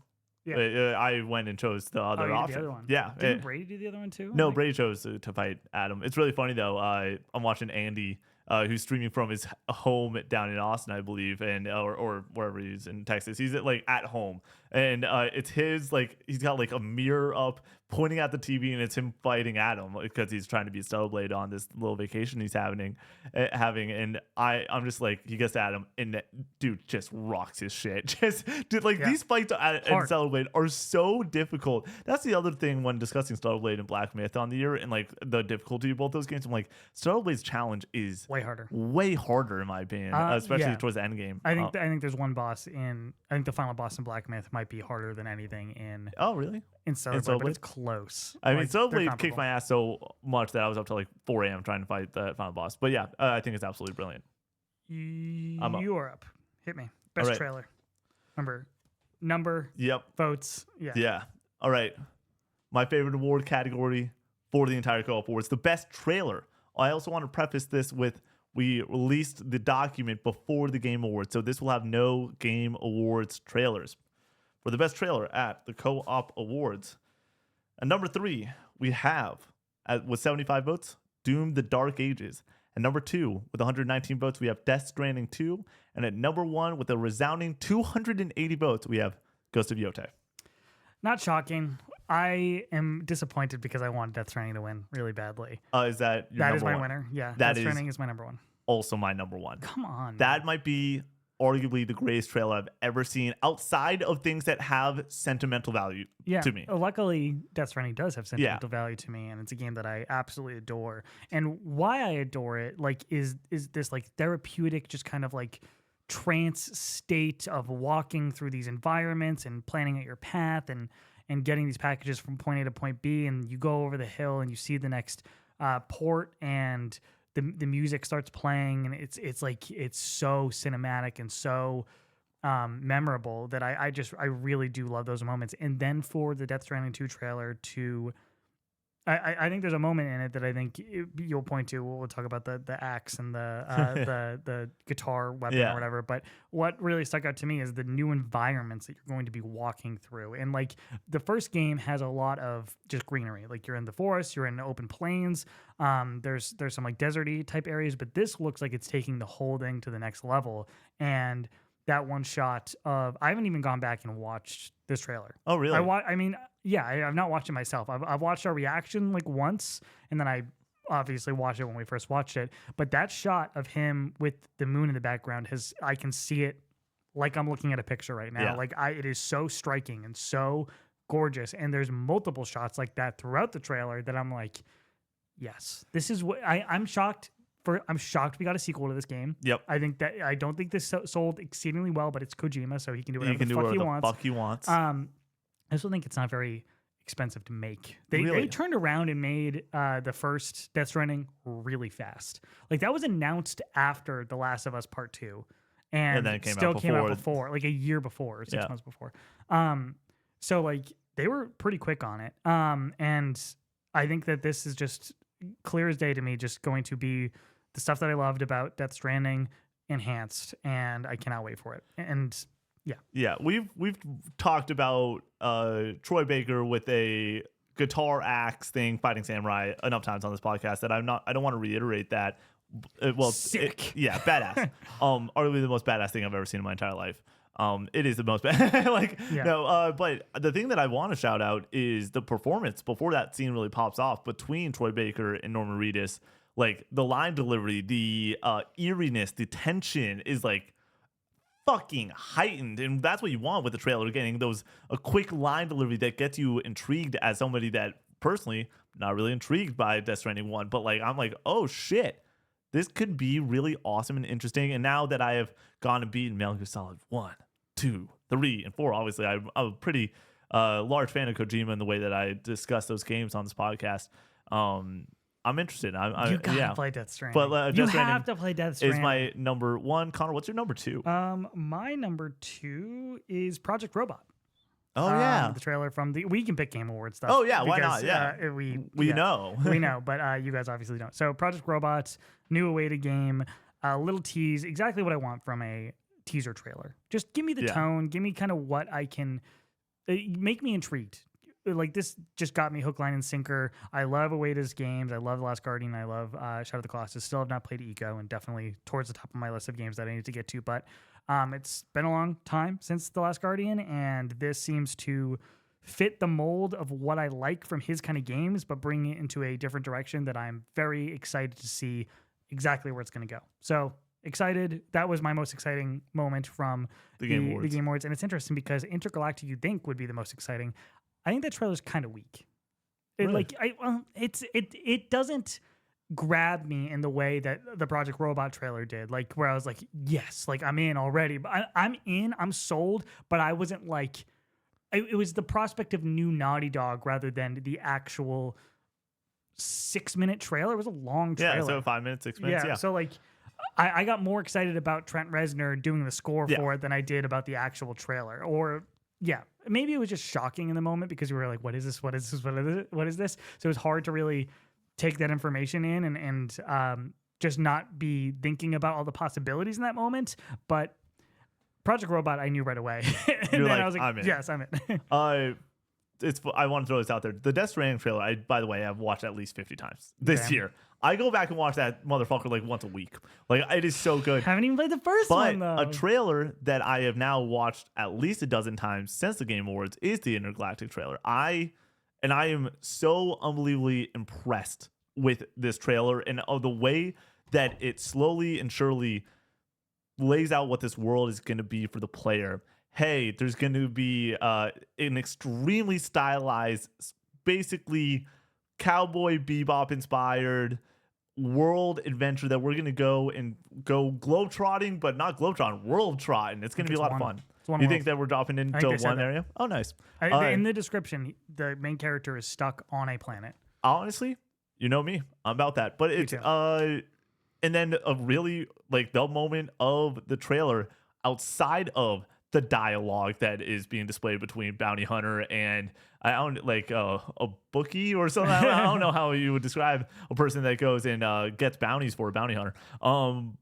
Yeah. I went and chose the other option. The other one. Yeah. Didn't Brady do the other one too? No, Brady chose to fight Adam. It's really funny though. I'm watching Andy, who's streaming from his home down in Austin, I believe, and or wherever he's in Texas. He's at home, and it's his like he's got like a mirror up pointing at the TV, and it's him fighting Adam because he's trying to be Stellar Blade on this little vacation he's having, and I'm just like, he gets to Adam, and that dude just rocks his shit. These fights in Stellar Blade are so difficult. That's the other thing when discussing Stellar Blade and Black Myth on the year, and like the difficulty of both those games. I'm like, Stellar Blade's challenge is way harder in my opinion, especially towards the end game. I think there's one boss I think the final boss in Black Myth might be harder than anything in. Oh really? in Celebrate, but it's close. I mean, Like, Celebrate they're kicked comparable. my ass so much that I was up till like 4 a.m. trying to fight the final boss. But yeah, I think it's absolutely brilliant. I'm up. You are up. Hit me. All Best right. trailer. Number, Yep. votes. Yeah. Yeah. All right. My favorite award category for the entire co-op awards, the best trailer. I also want to preface this with we released the document before the Game Awards, so this will have no Game Awards trailers. For the best trailer at the Co-op Awards, at number 3, we have, with 75 votes, Doom: The Dark Ages. At number 2, with 119 votes, we have Death Stranding 2. And at number 1, with a resounding 280 votes, we have Ghost of Yotei. Not shocking. I am disappointed because I want Death Stranding to win really badly. Is that your That number is my one? winner. Yeah. That Death is Stranding is my number 1. Also my number 1. Come on. That might be arguably the greatest trailer I've ever seen outside of things that have sentimental value to me. Luckily, Death Stranding does have sentimental value to me, and it's a game that I absolutely adore. And why I adore it, like, is this like therapeutic, just kind of like trance state of walking through these environments and planning out your path and getting these packages from point A to point B, and you go over the hill and you see the next port and the music starts playing, and it's like it's so cinematic and so memorable that I really do love those moments. And then for the Death Stranding 2 trailer to I think there's a moment in it that I think you'll point to. We'll talk about the axe and the guitar weapon or whatever. But what really stuck out to me is the new environments that you're going to be walking through. And like the first game has a lot of just greenery. Like you're in the forest, you're in open plains. There's some like deserty type areas, but this looks like it's taking the whole thing to the next level. And that one shot of I haven't even gone back and watched this trailer. Oh, really? I've not watched it myself. I've watched our reaction like once, and then I obviously watched it when we first watched it. But that shot of him with the moon in the background I can see it like I'm looking at a picture right now. Yeah. Like it is so striking and so gorgeous. And there's multiple shots like that throughout the trailer that I'm like, yes, this is what I'm shocked. I'm shocked we got a sequel to this game. Yep. I don't think this sold exceedingly well, but it's Kojima, so he can do whatever the fuck he wants. I also think it's not very expensive to make. They Really? turned around and made the first Death Stranding really fast. Like that was announced after The Last of Us Part 2, and then it came out before, like a year before, or 6 months before. So like they were pretty quick on it. And I think that this is just clear as day to me, just going to be the stuff that I loved about Death Stranding enhanced, and I cannot wait for it. And yeah, we've talked about Troy Baker with a guitar axe thing fighting samurai enough times on this podcast that I don't want to reiterate that. Sick. Badass. Arguably the most badass thing I've ever seen in my entire life. It is the most but the thing that I want to shout out is the performance before that scene really pops off between Troy Baker and Norman Reedus. Like the line delivery, the eeriness, the tension is like fucking heightened, and that's what you want with the trailer. Getting a quick line delivery that gets you intrigued as somebody that personally not really intrigued by Death Stranding 1, but like I'm like, oh shit, this could be really awesome and interesting. And now that I have gone and beaten Metal Gear Solid 1, 2, 3, and 4, obviously I'm a pretty large fan of Kojima in the way that I discuss those games on this podcast. I'm interested. You gotta play Death Stranding. But you have to play Death Stranding. Is my number 1. Connor, what's your number 2? My number 2 is Project Robot. Oh yeah, the trailer from we can pick Game Award stuff. Oh yeah, because, why not? Yeah, we know. We know, but you guys obviously don't. So Project Robot, new awaited game, little tease, exactly what I want from a teaser trailer. Just give me the tone, give me kind of what I can make me intrigued. Like this just got me hook, line, and sinker. I love Ueda's games. I love The Last Guardian. I love Shadow of the Colossus. Still have not played Eco, and definitely towards the top of my list of games that I need to get to. But it's been a long time since The Last Guardian, and this seems to fit the mold of what I like from his kind of games, but bring it into a different direction that I'm very excited to see exactly where it's going to go. So excited. That was my most exciting moment from the Game Awards. And it's interesting because Intergalactic you'd think would be the most exciting. I think that trailer's kind of weak. Really? It doesn't grab me in the way that the Project Robot trailer did. Like where I was like, yes, like I'm in already. But I'm in, I'm sold. But I wasn't like, it was the prospect of new Naughty Dog rather than the actual 6-minute trailer. It was a long trailer. Yeah, so 5 minutes, 6 minutes. Yeah. So like, I got more excited about Trent Reznor doing the score for it than I did about the actual trailer. Or maybe it was just shocking in the moment because we were like, what is this? What is this? What is this? So it was hard to really take that information in and just not be thinking about all the possibilities in that moment. But Project Robot, I knew right away. And You're then like, I was like, I'm in. yes, I'm in. I want to throw this out there. The Death Stranding trailer, by the way, I've watched at least 50 times this year. I go back and watch that motherfucker like once a week. Like, it is so good. Haven't even played the first one, though. But a trailer that I have now watched at least a dozen times since the Game Awards is the Intergalactic trailer. I am so unbelievably impressed with this trailer and the way that it slowly and surely lays out what this world is going to be for the player. Hey, there's going to be an extremely stylized, basically Cowboy Bebop inspired world adventure that we're going to go globetrotting, but not globetrotting, world trotting. It's going to be a lot of fun. You think that we're dropping into one area? Oh, nice. In the description, the main character is stuck on a planet. Honestly, you know me. I'm about that. But it's and then a really like the moment of the trailer outside of the dialogue that is being displayed between Bounty Hunter and I don't like a bookie or something. I don't know how you would describe a person that goes and gets bounties for a bounty hunter.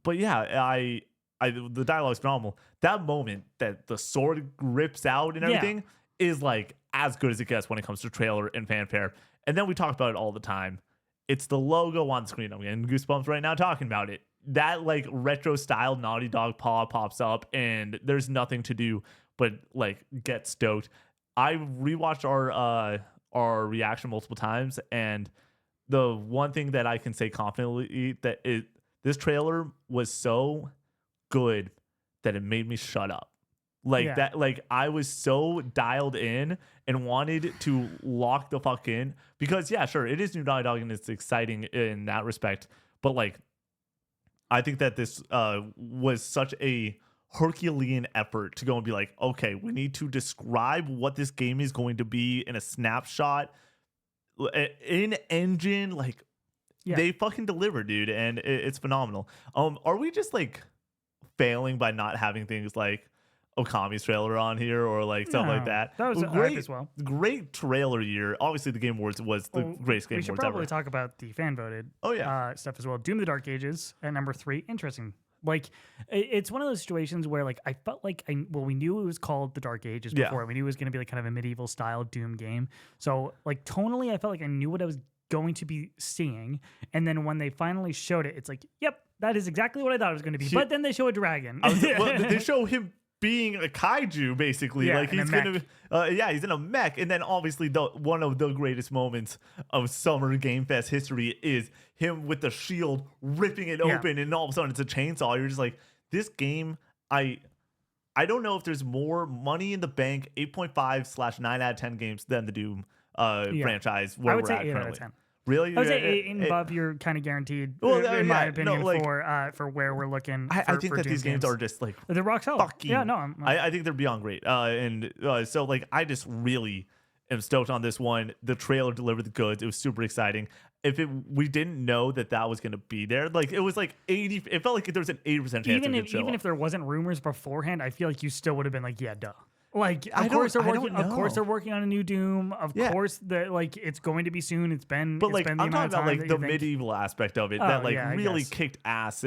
But yeah, the dialogue's phenomenal. That moment that the sword rips out and everything is like as good as it gets when it comes to trailer and fanfare. And then we talk about it all the time. It's the logo on screen. I'm getting goosebumps right now talking about it. That like retro style Naughty Dog paw pops up and there's nothing to do but like get stoked. I rewatched our reaction multiple times, and the one thing that I can say confidently this trailer was so good that it made me shut up. That, like I was so dialed in and wanted to lock the fuck in because yeah, sure, it is new Naughty Dog and it's exciting in that respect, but like I think that this was such a Herculean effort to go and be like, okay, we need to describe what this game is going to be in a snapshot, in engine, like they fucking delivered, dude, and it's phenomenal. Are we just like failing by not having things like Okami's trailer on here or like stuff like that? That was great as well. Great trailer year. Obviously, the Game Awards was the greatest Game Awards ever. We should probably talk about the fan voted stuff as well. Doom: The Dark Ages at number 3. Interesting. Like, it's one of those situations where like I felt like we knew it was called The Dark Ages before. Yeah. We knew it was going to be like kind of a medieval style Doom game. So like tonally, I felt like I knew what I was going to be seeing. And then when they finally showed it, it's like, yep, that is exactly what I thought it was going to be. But then they show a dragon. They show him being a kaiju, basically. Like he's gonna he's in a mech. And then obviously one of the greatest moments of Summer Game Fest history is him with the shield ripping it open, and all of a sudden it's a chainsaw. You're just like, this game, I don't know if there's more money in the bank 8.5/9 out of 10 games than the Doom franchise where we're at currently. Really? I would say 8 and above, you're kind of guaranteed, in my opinion, for where we're looking. I think that these games are just like they're rock solid. Yeah, no, I think they're beyond great. So like I just really am stoked on this one. The trailer delivered the goods. It was super exciting. If we didn't know that was going to be there, like it was like 80. It felt like there was an 80% chance. Even if there wasn't rumors beforehand, I feel like you still would have been like, yeah, duh. Like, of course they're working on a new Doom. Of course, it's going to be soon. It's been, but like, been the I'm amount talking of time about like the medieval aspect of it that really kicked ass.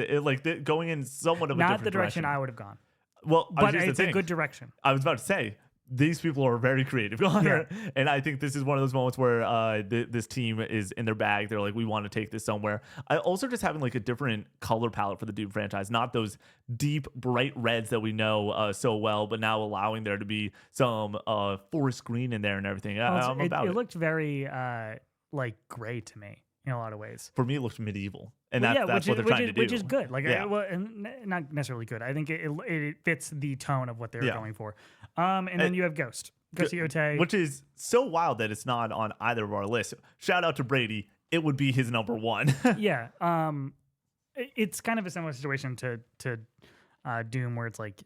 Going in somewhat of a different not the direction I would have gone. Well, but it's a good direction. I was about to say, these people are very creative. And I think this is one of those moments where this team is in their bag. They're like, we want to take this somewhere. I also just having like a different color palette for the Doom franchise, not those deep, bright reds that we know so well, but now allowing there to be some forest green in there and everything. It looked very like gray to me in a lot of ways. For me, it looked medieval. And that's what they're trying to do. Which is good. Like, not necessarily good. I think it fits the tone of what they're going for. And then you have Ghost Yote. Which is so wild that it's not on either of our lists. Shout out to Brady. It would be his number 1. Yeah. It's kind of a similar situation to Doom, where it's like,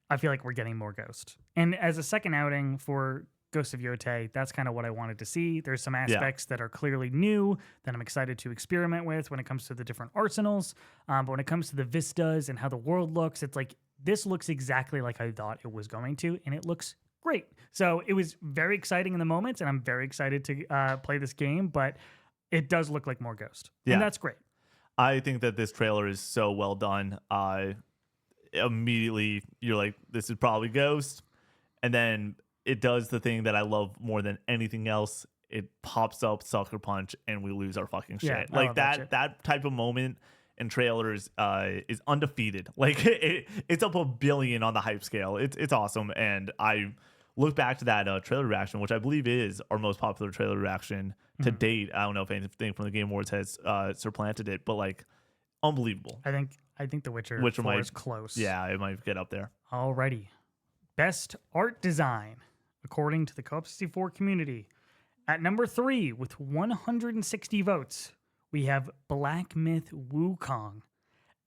I feel like we're getting more Ghost. And as a second outing for Ghost of Yotei, that's kind of what I wanted to see. There's some aspects that are clearly new that I'm excited to experiment with when it comes to the different arsenals. But when it comes to the vistas and how the world looks, it's like this looks exactly like I thought it was going to, and it looks great. So it was very exciting in the moment, and I'm very excited to play this game, but it does look like more Ghost. Yeah. And that's great. I think that this trailer is so well done. Immediately, you're like, this is probably Ghost. And then it does the thing that I love more than anything else. It pops up Sucker Punch, and we lose our fucking shit. Yeah, like that type of moment in trailers is undefeated. Like it's up 1 billion on the hype scale. It's awesome. And I look back to that trailer reaction, which I believe is our most popular trailer reaction to date. I don't know if anything from the Game Awards has supplanted it, but like unbelievable. I think The Witcher 4 is close. Yeah, it might get up there. Alrighty. Best art design, according to the Co-op 64 community. At number 3, with 160 votes, we have Black Myth Wukong.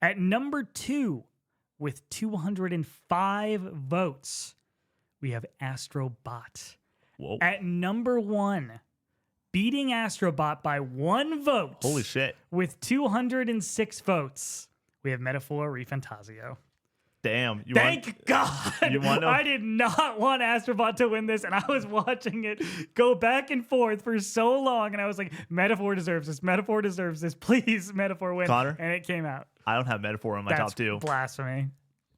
At number 2, with 205 votes, we have Astrobot. Whoa. At number 1, beating Astrobot by 1 vote. Holy shit. With 206 votes, we have Metaphor ReFantazio. Damn. Thank God. I did not want Astrobot to win this, and I was watching it go back and forth for so long, and I was like, Metaphor deserves this. Metaphor deserves this. Please, Metaphor win. Connor? And it came out. I don't have Metaphor on my top 2. Blasphemy.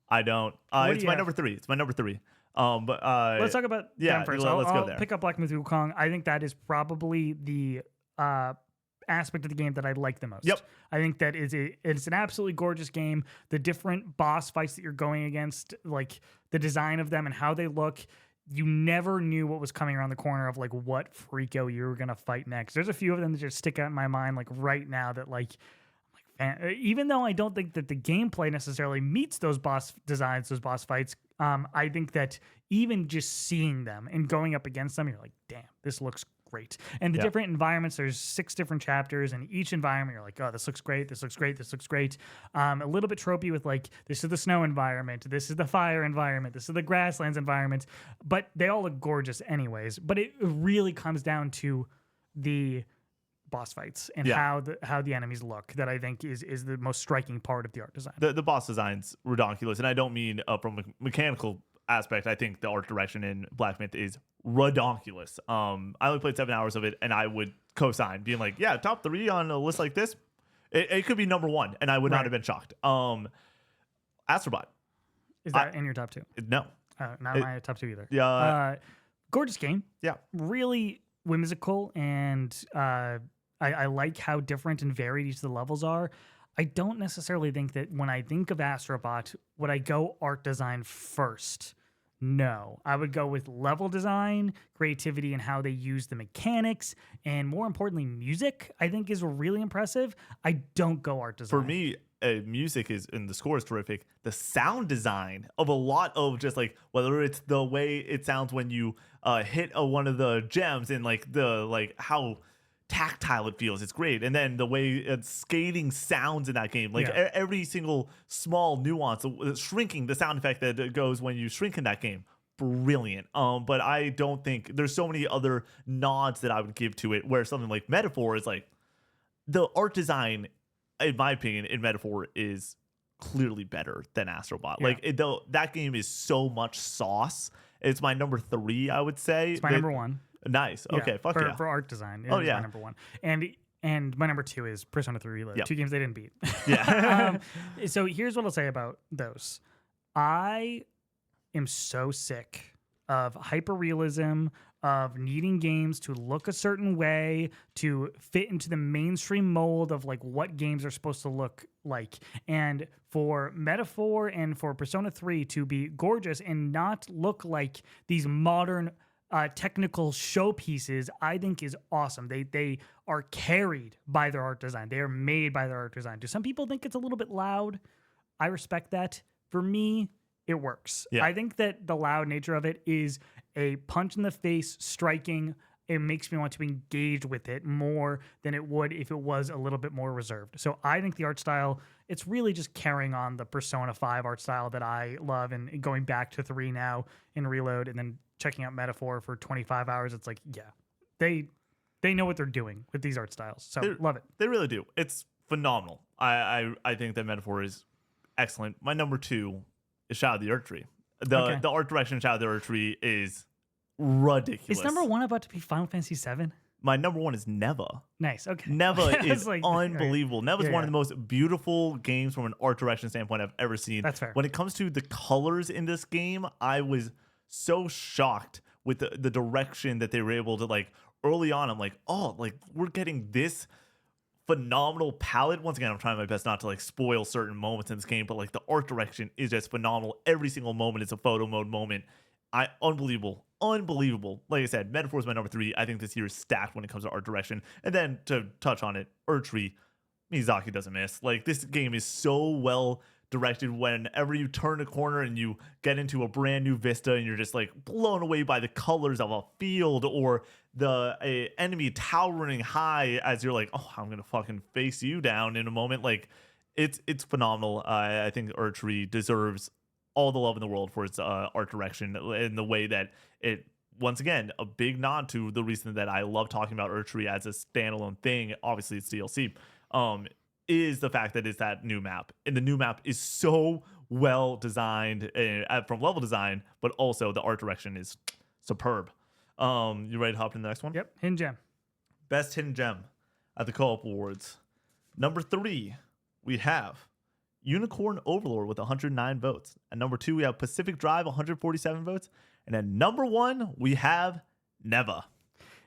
I don't. It's my number 3. It's my number 3. But let's talk about them first. Let's go there. I'll pick up Black Myth Wukong. I think that is probably the aspect of the game that I like the most. Yep. I think that it's an absolutely gorgeous game. The different boss fights that you're going against, like the design of them and how they look, you never knew what was coming around the corner of like what freako you were going to fight next. There's a few of them that just stick out in my mind like right now that like even though I don't think that the gameplay necessarily meets those boss designs, those boss fights, I think that even just seeing them and going up against them, you're like, damn, this looks great. And the different environments, there's 6 different chapters, and each environment you're like, oh, this looks great, this looks great, this looks great. A little bit tropey with like, this is the snow environment, this is the fire environment, this is the grasslands environment, but they all look gorgeous anyways. But it really comes down to the boss fights and how the enemies look that I think is the most striking part of the art design. The boss design's redonkulous, and I don't mean from a mechanical aspect. I think the art direction in Black Myth is redonkulous. I only played 7 hours of it, and I would co-sign, being like, yeah, top 3 on a list like this, it could be number 1, and I would not have been shocked. Astrobot. Is that in your top 2? No. Not my top 2 either. Yeah. Gorgeous game. Yeah. Really whimsical, and I like how different and varied each of the levels are. I don't necessarily think that when I think of Astrobot, would I go art design first? No. I would go with level design, creativity, and how they use the mechanics, and more importantly, music, I think is really impressive. I don't go art design. For me, music is, and the score is terrific. The sound design of a lot of just like, whether it's the way it sounds when you hit one of the gems and like how tactile it feels, it's great. And then the way skating sounds in that game, like every single small nuance, shrinking, the sound effect that goes when you shrink in that game, brilliant. But I don't think there's so many other nods that I would give to it, where something like Metaphor is like, the art design, in my opinion, in Metaphor is clearly better than Astrobot. Like that game is so much sauce. It's my number 3, I would say. It's my number 1. Nice. Okay. Fuck yeah. For art design. Oh, yeah. My number 1. And my number 2 is Persona 3 Reload. Yep. 2 games they didn't beat. Yeah. So here's what I'll say about those. I am so sick of hyperrealism, of needing games to look a certain way, to fit into the mainstream mold of like what games are supposed to look like. And for Metaphor and for Persona 3 to be gorgeous and not look like these modern technical showpieces, I think is awesome. They are carried by their art design. They are made by their art design. Do some people think it's a little bit loud? I respect that. For me, it works. Yeah. I think that the loud nature of it is a punch in the face, striking. It makes me want to engage with it more than it would if it was a little bit more reserved. So I think the art style, it's really just carrying on the Persona 5 art style that I love, and going back to 3 now in Reload, and then checking out Metaphor for 25 hours. It's like, yeah, they know what they're doing with these art styles. So love it. They really do. It's phenomenal. I think that Metaphor is excellent. My number 2 is Shadow of the Earth Tree. The art direction in Shadow of the Earth Tree is ridiculous. Is number 1 about to be Final Fantasy 7? My number 1 is Neva. Nice. Okay. Neva is like, unbelievable. Neva is one of the most beautiful games from an art direction standpoint I've ever seen. That's fair. When it comes to the colors in this game, I was so shocked with the direction that they were able to, like, early on. I'm like, oh, like, we're getting this phenomenal palette. Once again, I'm trying my best not to, like, spoil certain moments in this game, but, like, the art direction is just phenomenal. Every single moment is a photo mode moment. Unbelievable. Like I said, Metaphor is my number 3. I think this year is stacked when it comes to art direction. And then to touch on it, Erdtree, Miyazaki doesn't miss. Like, this game is so well directed. Whenever you turn a corner and you get into a brand new vista and you're just, like, blown away by the colors of a field or the enemy towering high as you're like, oh, I'm gonna fucking face you down in a moment. Like, it's phenomenal. I think Erdtree deserves all the love in the world for its art direction in the way that it, once again, a big nod to the reason that I love talking about Erdtree as a standalone thing. Obviously, it's DLC. Is the fact that it's that new map, and the new map is so well designed from level design, but also the art direction is superb. You ready to hop to the next one? Yep. Hidden Gem. Best hidden gem at the Co-op Awards. Number 3, we have Unicorn Overlord with 109 votes. At number 2, we have Pacific Drive, 147 votes. And at number 1, we have Neva.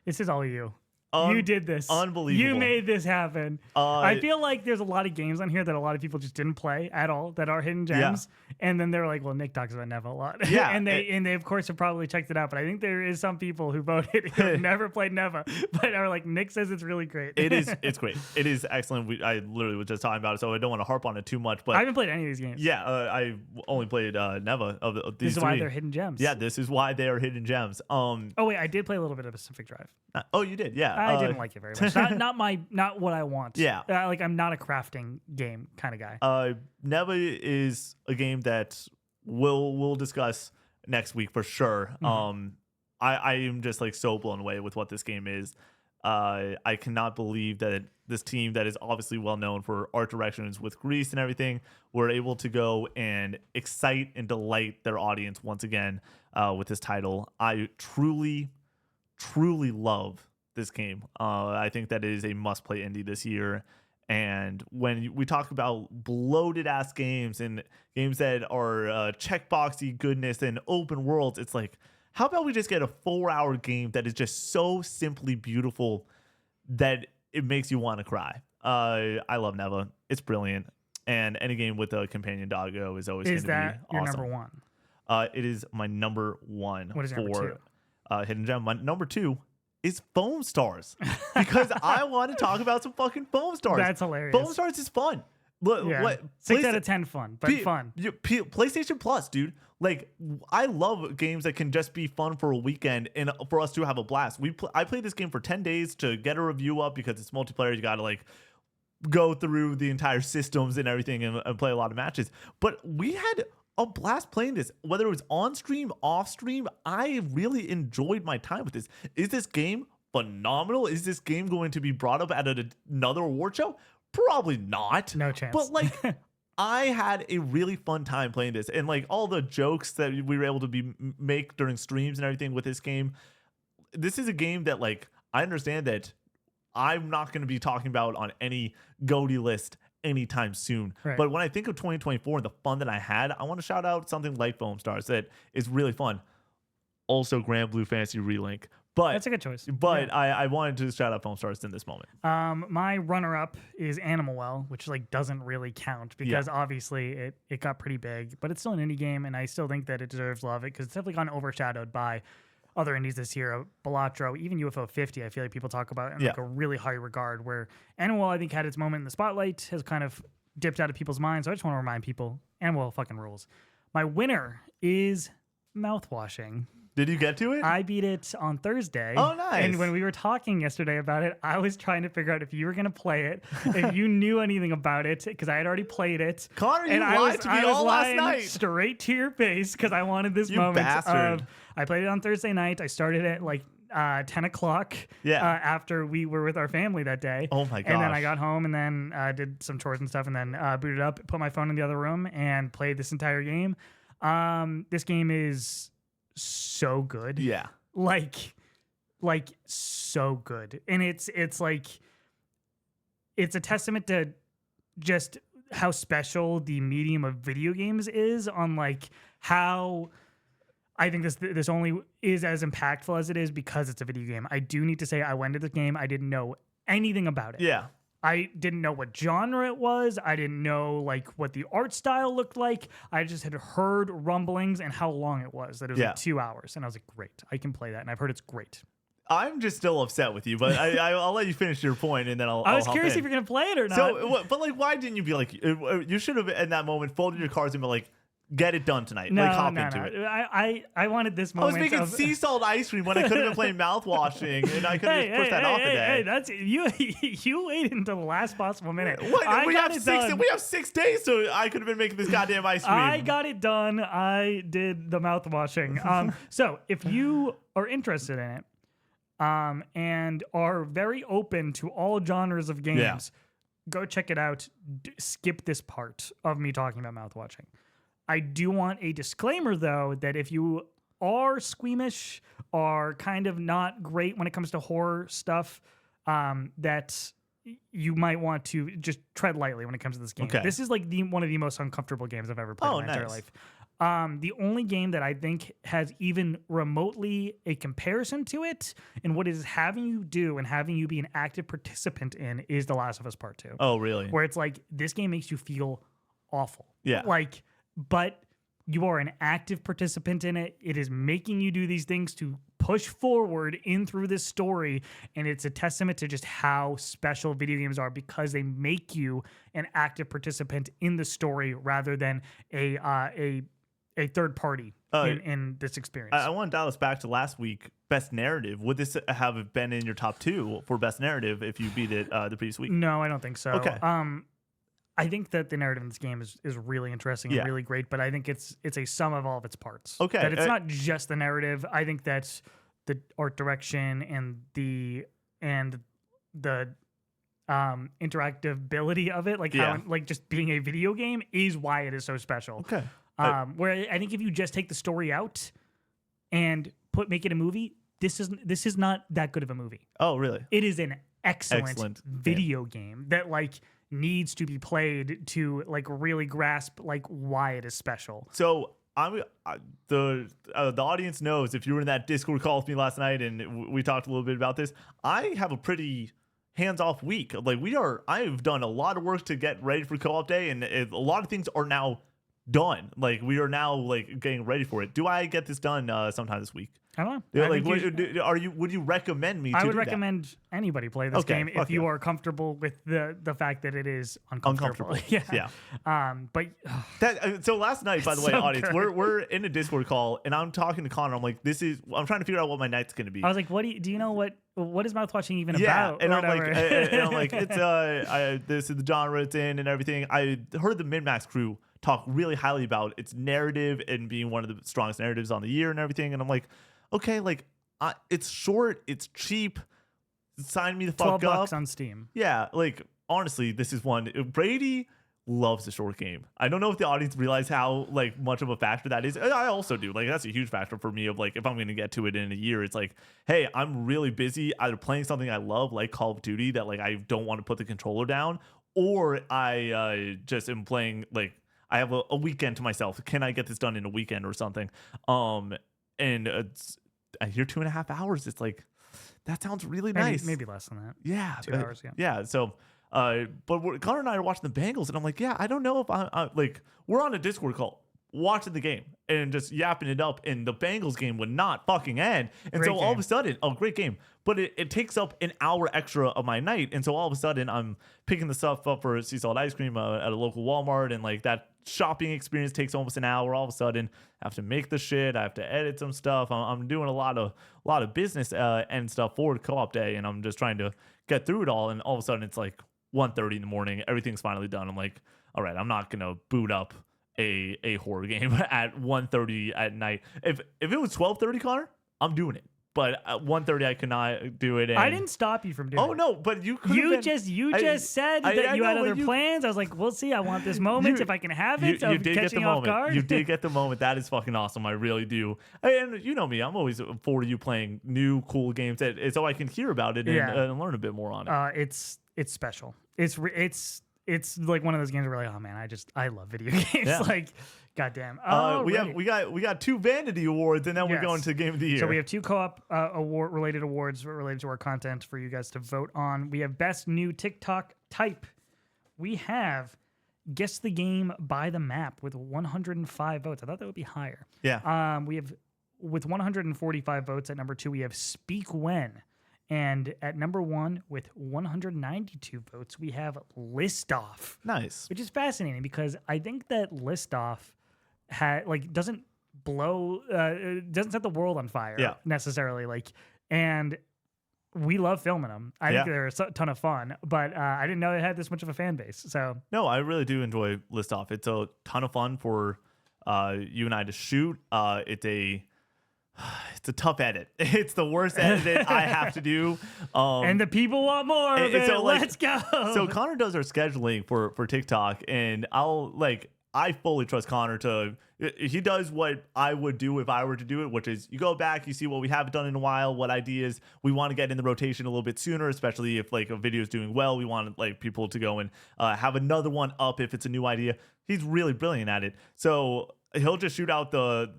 This is all you. You did this. Unbelievable. You made this happen. I feel like there's a lot of games on here that a lot of people just didn't play at all that are hidden gems. Yeah. And then they're like, well, Nick talks about Neva a lot. Yeah. and they of course have probably checked it out. But I think there is some people who voted who have never played Neva, but are like, Nick says it's really great. It's great. It is excellent. I literally was just talking about it, so I don't want to harp on it too much. But I haven't played any of these games. Yeah, I only played Neva of these This is three. why they're hidden gems. Yeah, this is why they are hidden gems. Oh wait, I did play a little bit of Pacific Drive. Oh, you did? Yeah. I didn't like it very much. Not what I want. Yeah. Like, I'm not a crafting game kind of guy. Neva is a game that we'll discuss next week for sure. Mm-hmm. I am just, like, so blown away with what this game is. I cannot believe that this team that is obviously well known for art directions with Grease and everything were able to go and excite and delight their audience once again with this title. I truly love this game. I think that it is a must-play indie this year. And when we talk about bloated-ass games and games that are checkboxy goodness and open worlds, it's like, how about we just get a 4-hour game that is just so simply beautiful that it makes you want to cry? I love Neva. It's brilliant. And any game with a companion doggo is always going to be awesome. Is that your number 1? It is my number 1 what is for number 2? Hidden Gem. My number 2 is Foam Stars because I want to talk about some fucking Foam Stars. That's hilarious. Foam Stars is fun. Yeah. 6 out of 10 fun, but fun. PlayStation Plus, dude. Like, I love games that can just be fun for a weekend and for us to have a blast. I played this game for 10 days to get a review up because it's multiplayer. You got to, like, go through the entire systems and everything and play a lot of matches. But we had a blast playing this, whether it was on stream, off stream. I really enjoyed my time with this. Is this game phenomenal? Is this game going to be brought up at another award show? Probably not. No chance. But, like, I had a really fun time playing this, and, like, all the jokes that we were able to make during streams and everything with this game. This is a game that, like, I understand that I'm not going to be talking about on any GOTY list anytime soon. Right. But when I think of 2024 and the fun that I had, I want to shout out something like Foam Stars that is really fun. Also, Grand Blue Fantasy Relink. But that's a good choice. But yeah. I wanted to shout out Foam Stars in this moment. My runner-up is Animal Well, which, like, doesn't really count because obviously it got pretty big, but it's still an indie game, and I still think that it deserves love because it's definitely gotten overshadowed by other indies this year. Balatro, even UFO 50, I feel like people talk about in like a really high regard, where Animal Well, I think, had its moment in the spotlight, has kind of dipped out of people's minds. So I just want to remind people, Animal Well fucking rules. My winner is mouthwashing. Did you get to it? I beat it on Thursday. Oh, nice. And when we were talking yesterday about it, I was trying to figure out if you were going to play it, if you knew anything about it, because I had already played it. Connor, you and lied to me all last night. Straight to your face because I wanted this moment bastard. of. I played it on Thursday night. I started at like 10 o'clock after we were with our family that day. Oh my gosh. And then I got home and then did some chores and stuff and then booted up, put my phone in the other room and played this entire game. This game is so good. Yeah. Like so good. And it's like it's a testament to just how special the medium of video games is on like how I think this only is as impactful as it is because it's a video game. I do need to say I went to this game. I didn't know anything about it. Yeah. I didn't know what genre it was. I didn't know like what the art style looked like. I just had heard rumblings and how long it was. That it was like 2 hours. And I was like, great, I can play that. And I've heard it's great. I'm just still upset with you, but I'll let you finish your point and then I'll I was hop curious in. if you're going to play it or not. So, but like, why didn't you be like, you should have in that moment folded your cards and be like, get it done tonight. No, like, hop into it. I wanted this I was moment. making sea salt ice cream when I could have been playing mouthwashing, and I could have just pushed that off a day. Hey, that's you waited until the last possible minute. What? We have 6 days, so I could have been making this goddamn ice cream. I got it done. I did the mouthwashing. So if you are interested in it, and are very open to all genres of games, go check it out. Skip this part of me talking about mouthwashing. I do want a disclaimer, though, that if you are squeamish, are kind of not great when it comes to horror stuff, that you might want to just tread lightly when it comes to this game. Okay. This is like one of the most uncomfortable games I've ever played in my entire life. The only game that I think has even remotely a comparison to it and what it is having you do and having you be an active participant in is The Last of Us Part 2. Oh, really? Where it's like, this game makes you feel awful. Yeah. Like, but you are an active participant in it. It is making you do these things to push forward in through this story. And it's a testament to just how special video games are because they make you an active participant in the story rather than a third party in this experience. I want to dial us back to last week. Best narrative. Would this have been in your top 2 for best narrative if you beat it the previous week? No, I don't think so. Okay. I think that the narrative in this game is really interesting and really great, but I think it's a sum of all of its parts. Okay. That it's not just the narrative. I think that the art direction and the interactability of it, like how like just being a video game, is why it is so special. Okay. Where I think if you just take the story out and make it a movie, this is not that good of a movie. Oh, really? It is an excellent video game that like needs to be played to like really grasp like why it is special. So the audience knows, if you were in that Discord call with me last night and we talked a little bit about this, I have a pretty hands-off week. Like I've done a lot of work to get ready for co-op day, and a lot of things are now done. Like we are now like getting ready for it. Do I get this done sometime this week? I don't know. Yeah, like, would you recommend me? I would recommend anybody play this game if you are comfortable with the fact that it is uncomfortable. Yeah. But so last night, by the way, so audience, good. we're in a Discord call, and I'm talking to Connor. I'm like, I'm trying to figure out what my night's gonna be. I was like, do you know what is mouthwashing even about? And I'm like, it's this is the genre it's in and everything. I heard the Min-Max crew talk really highly about its narrative and being one of the strongest narratives on the year and everything, and I'm like, okay, like it's short, it's cheap, sign me the fuck up. $12 on Steam. Yeah, like honestly, this is one. Brady loves a short game. I don't know if the audience realize how like much of a factor that is. I also do. Like that's a huge factor for me of like, if I'm going to get to it in a year, it's like, hey, I'm really busy either playing something I love like Call of Duty that like I don't want to put the controller down, or I just am playing like I have a weekend to myself. Can I get this done in a weekend or something? And I hear 2.5 hours. It's like, that sounds really nice. Maybe less than that. Yeah. 2 hours, yeah. Yeah. So, but Connor and I are watching the Bengals, and I'm like, yeah, I don't know if I'm like, we're on a Discord call watching the game and just yapping it up, and the Bengals game would not fucking end. And Great so all of a sudden, great game. But it takes up an hour extra of my night. And so all of a sudden I'm picking the stuff up for sea salt ice cream at a local Walmart. And like that shopping experience takes almost an hour. All of a sudden, I have to make the shit. I have to edit some stuff. I'm doing a lot of business and stuff for co-op day, and I'm just trying to get through it all. And all of a sudden, it's like 1:30 in the morning. Everything's finally done. I'm like, all right, I'm not gonna boot up a horror game at 1:30 at night. If it was 12:30, Connor, I'm doing it. But at 1:30, I could not do it. And I didn't stop you from doing it. Oh no, but you could. You just said that you had other plans. I was like, we'll see. I want this moment if I can have it. You did get the moment. Guard. You did get the moment. That is fucking awesome. I really do. And you know me, I'm always for you playing new cool games so I can hear about it and learn a bit more on it. It's special. It's like one of those games where we're like, oh man, I love video games. Yeah. Like, goddamn. We got 2 Vanity Awards, and then we're going to Game of the Year. So we have 2 co-op award-related awards related to our content for you guys to vote on. We have Best New TikTok Type. We have Guess the Game by the Map with 105 votes. I thought that would be higher. Yeah. We have, with 145 votes at number 2, we have Speak When. And at number 1 with 192 votes, we have List Off. Nice. Which is fascinating because I think that List Off doesn't set the world on fire necessarily. And we love filming them. I think they're a ton of fun, but I didn't know it had this much of a fan base. So no, I really do enjoy List Off. It's a ton of fun for you and I to shoot. It's a tough edit. It's the worst edit that I have to do. And the people want more of it. So let's go. So Connor does our scheduling for TikTok, and I fully trust Connor he does what I would do if I were to do it, which is you go back, you see what we haven't done in a while, what ideas we want to get in the rotation a little bit sooner, especially if a video is doing well. We want people to go and have another one up if it's a new idea. He's really brilliant at it. So he'll just shoot out the,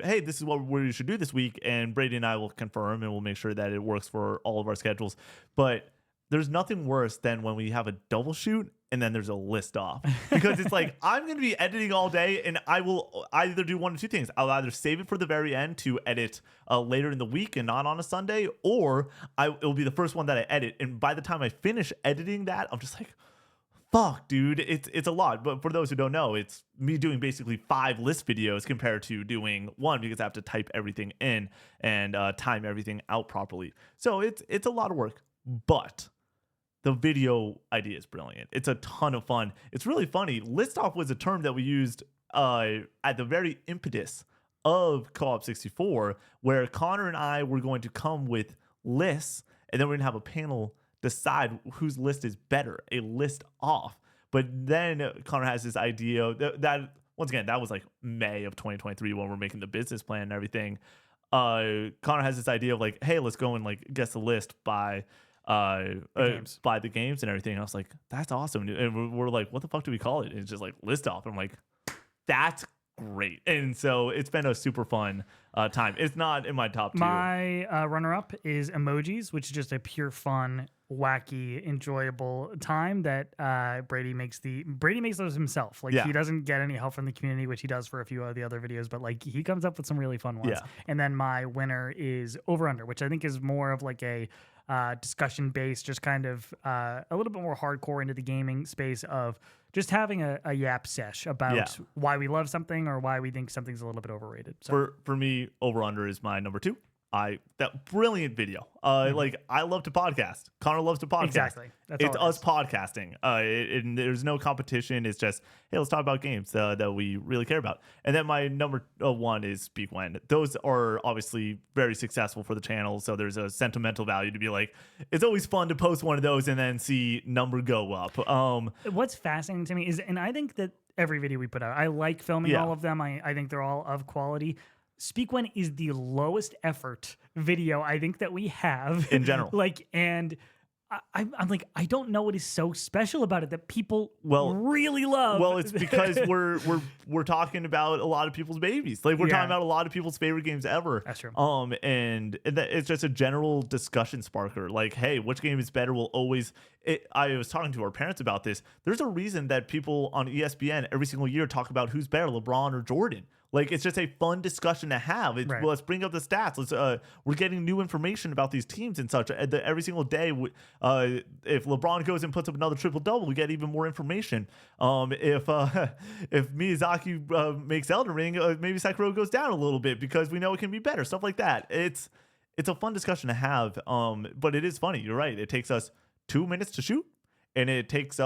hey, this is what we should do this week. And Brady and I will confirm and we'll make sure that it works for all of our schedules. But there's nothing worse than when we have a double shoot and then there's a list off. Because it's like, I'm going to be editing all day and I will either do one of 2 things. I'll either save it for the very end to edit later in the week and not on a Sunday, or it'll be the first one that I edit. And by the time I finish editing that, I'm just like, fuck, dude, it's a lot. But for those who don't know, it's me doing basically 5 list videos compared to doing 1 because I have to type everything in and time everything out properly. So it's a lot of work, but the video idea is brilliant. It's a ton of fun. It's really funny. List off was a term that we used at the very impetus of Co-op 64, where Connor and I were going to come with lists, and then we're going to have a panel decide whose list is better, a list off. But then Connor has this idea that once again, that was like May of 2023 when we're making the business plan and everything. Connor has this idea of hey, let's go and guess the list by the games and everything. And I was like, that's awesome. And we're like, what the fuck do we call it? And it's just list off. I'm like, that's great. And so it's been a super fun time. It's not in my top 2. My runner-up is emojis, which is just a pure fun, wacky, enjoyable time that Brady makes those himself. He doesn't get any help from the community, which he does for a few of the other videos, but he comes up with some really fun ones. Yeah. And then my winner is Over Under, which I think is more of a discussion based, just kind of a little bit more hardcore into the gaming space of just having a yap sesh about why we love something or why we think something's a little bit overrated. So for me, Over Under is my number 2. That brilliant video. I love to podcast. Connor loves to podcast. Exactly. It's us podcasting. And there's no competition. It's just, hey, let's talk about games that we really care about. And then my number 1 is Speak When. Those are obviously very successful for the channel. So there's a sentimental value to be it's always fun to post one of those and then see number go up. What's fascinating to me is, and I think that every video we put out, I like filming all of them. I think they're all of quality. Speak When is the lowest effort video I think that we have in general. And I'm I don't know what is so special about it that people really love. Well, it's because we're talking about a lot of people's babies. We're talking about a lot of people's favorite games ever. That's true. And it's just a general discussion sparker. Hey, which game is better will always. I was talking to our parents about this. There's a reason that people on ESPN every single year talk about who's better, LeBron or Jordan. Like, it's just a fun discussion to have. It's, Right. let's bring up the stats. We're getting new information about these teams and such. Every single day, if LeBron goes and puts up another triple double, we get even more information. If if Miyazaki makes Elden Ring, maybe Sekiro goes down a little bit because we know it can be better. Stuff like that. It's a fun discussion to have. But it is funny. You're right. It takes us 2 minutes to shoot, and it takes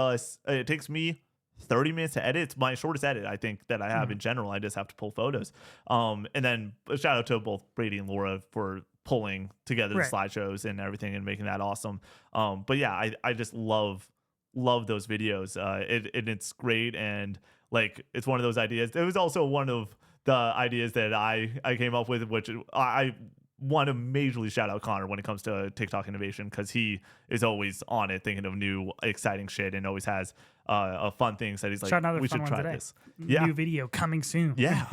me 30 minutes to edit. It's my shortest edit, I think, that I have in general. I just have to pull photos. And then a shout out to both Brady and Laura for pulling together the slideshows and everything and making that awesome. But yeah, I just love those videos. It's great. And like, it's one of those ideas. It was also one of the ideas that I came up with, which I want to majorly shout out Connor when it comes to TikTok innovation, because he is always on it thinking of new exciting shit and always has fun things that he's like, we should try this. Yeah. New video coming soon. Yeah.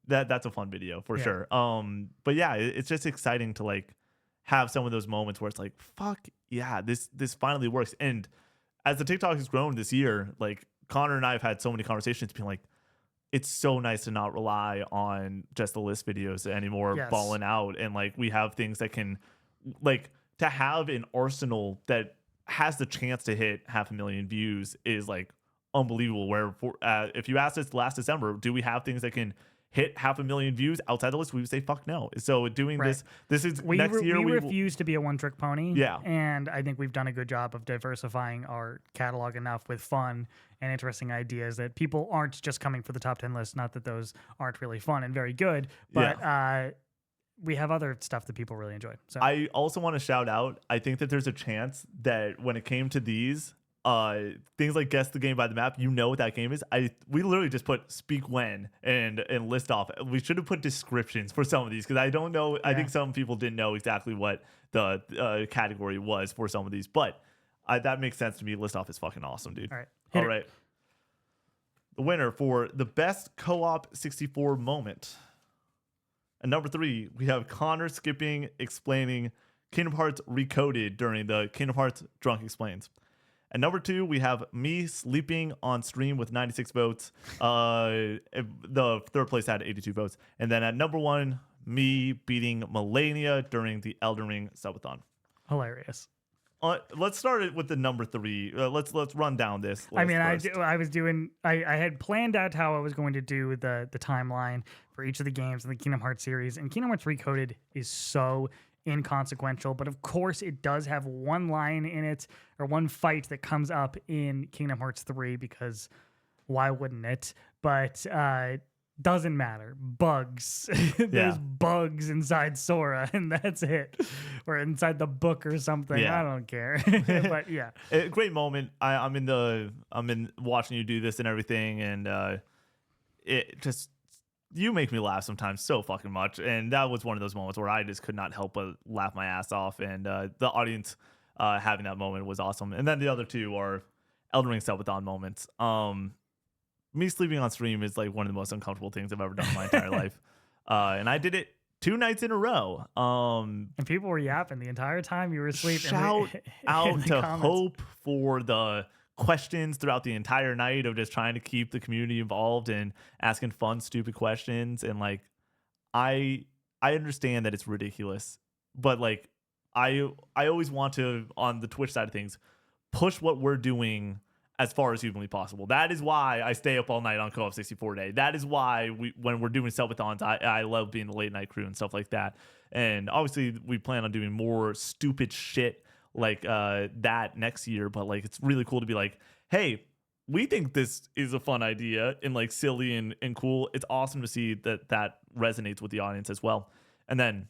That's a fun video for sure. But yeah, it's just exciting to like have some of those moments where it's like, fuck yeah, this finally works. And as the TikTok has grown this year, like Connor and I have had so many conversations being like, it's so nice to not rely on just the list videos anymore, balling out. And like, we have things that can, like, to have an arsenal that has the chance to hit 500,000 views is like unbelievable. Where if you asked us last December, do we have things that can hit 500,000 views outside the list? We would say fuck no. So doing this is next year. We refuse to be a one-trick pony. Yeah. And I think we've done a good job of diversifying our catalog enough with fun and interesting ideas that people aren't just coming for the top 10 lists. Not that those aren't really fun and very good, but we have other stuff that people really enjoy. So I also want to shout out, I think that there's a chance that when it came to these, things like guess the game by the map, you know what that game is. We literally just put speak when and list off. We should have put descriptions for some of these, because I don't know. I think some people didn't know exactly what the category was for some of these, but that makes sense to me. List off is fucking awesome, dude. All right. The winner for the best co-op 64 moment. And number 3, we have Connor skipping explaining Kingdom Hearts Recoded during the Kingdom Hearts Drunk Explains. And number 2, we have me sleeping on stream with 96 votes. The third place had 82 votes. And then at number 1, me beating Melania during the Elden Ring subathon. Hilarious. Let's start it with the number 3. Let's run down this. I mean, I had planned out how I was going to do the timeline for each of the games in the Kingdom Hearts series, and Kingdom Hearts Recoded is so inconsequential, but of course it does have one line in it, or one fight that comes up in Kingdom Hearts 3, because why wouldn't it? But doesn't matter. Bugs. There's bugs inside Sora, and that's it. Or inside the book or something. I don't care. But yeah. Great moment. I'm in watching you do this and everything, and it just, you make me laugh sometimes so fucking much. And that was one of those moments where I just could not help but laugh my ass off. And the audience having that moment was awesome. And then the other 2 are Elden Ring subathon moments. Me sleeping on stream is like one of the most uncomfortable things I've ever done in my entire life. And I did it 2 nights in a row. And people were yapping the entire time you were asleep. Shout out to Hope for the questions throughout the entire night of just trying to keep the community involved and asking fun, stupid questions. And like, I understand that it's ridiculous, but like, I always want to, on the Twitch side of things, push what we're doing as far as humanly possible. That is why I stay up all night on Co-op 64 Day. That is why when we're doing subathons, I love being the late night crew and stuff like that. And obviously we plan on doing more stupid shit like that next year. But like, it's really cool to be like, hey, we think this is a fun idea and like silly and cool. It's awesome to see that resonates with the audience as well. And then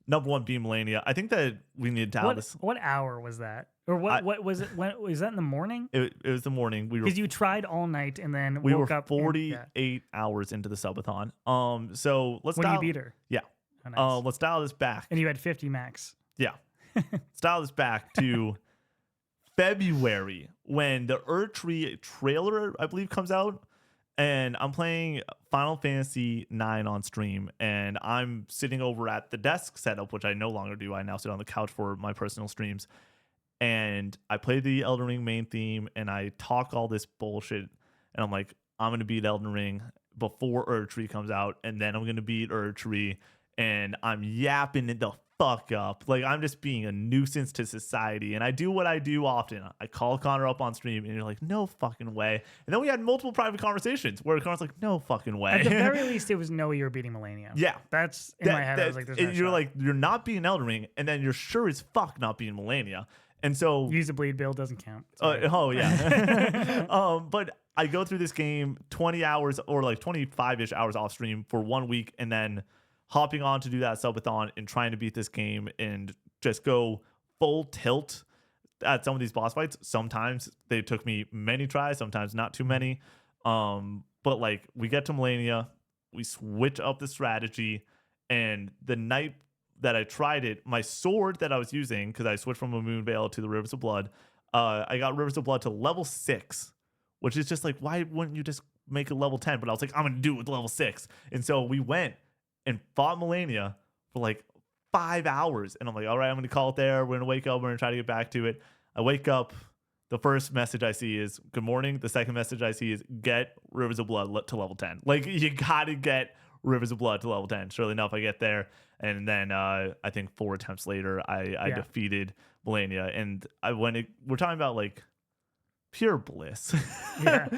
number 1 being Melania. I think that we need to have this. What hour was that? Or what was it? When was that in the morning? It was the morning. Because you tried all night and then we woke were up 48 hours into the subathon. So let's when you beat her. Yeah. Oh, nice. Let's dial this back. And you had 50 max. Yeah. Let's dial this back to February when the Erdtree trailer, I believe, comes out. And I'm playing Final Fantasy 9 on stream, and I'm sitting over at the desk setup, which I no longer do. I now sit on the couch for my personal streams. And I play the Elden Ring main theme, and I talk all this bullshit. And I'm like, I'm going to beat Elden Ring before Erdtree comes out, and then I'm gonna beat Erdtree, and I'm yapping it the fuck up. Like, I'm just being a nuisance to society. And I do what I do often. I call Connor up on stream, and you're like, no fucking way. And then we had multiple private conversations where Connor's like, no fucking way. At the very least, it was no, you're beating Melania. Yeah. That's in my head. I was like, there's no you're shot. like, you're not beating Elden Ring, and then you're sure as fuck not beating Melania. And so Use a bleed build doesn't count. oh yeah. But I go through this game 20 hours or like 25-ish hours off stream for 1 week, and then hopping on to do that subathon and trying to beat this game and just go full tilt at some of these boss fights. Sometimes they took me many tries, sometimes not too many. But like, we get to Melania, we switch up the strategy, and the night that I tried it, my sword that I was using, because I switched from a Moonveil to the Rivers of Blood, I got Rivers of Blood to level 6, which is just like, why wouldn't you just make it level 10? But I was like, I'm gonna do it with level 6. And so we went and fought Melania for like 5 hours. And I'm like, all right, I'm going to call it there. We're going to wake up. We're going to try to get back to it. I wake up. The first message I see is good morning. The second message I see is get Rivers of Blood to level 10. Like, you got to get Rivers of Blood to level 10. Surely enough, I get there. And then I think 4 attempts later, I defeated Melania. And we're talking about like pure bliss. Yeah.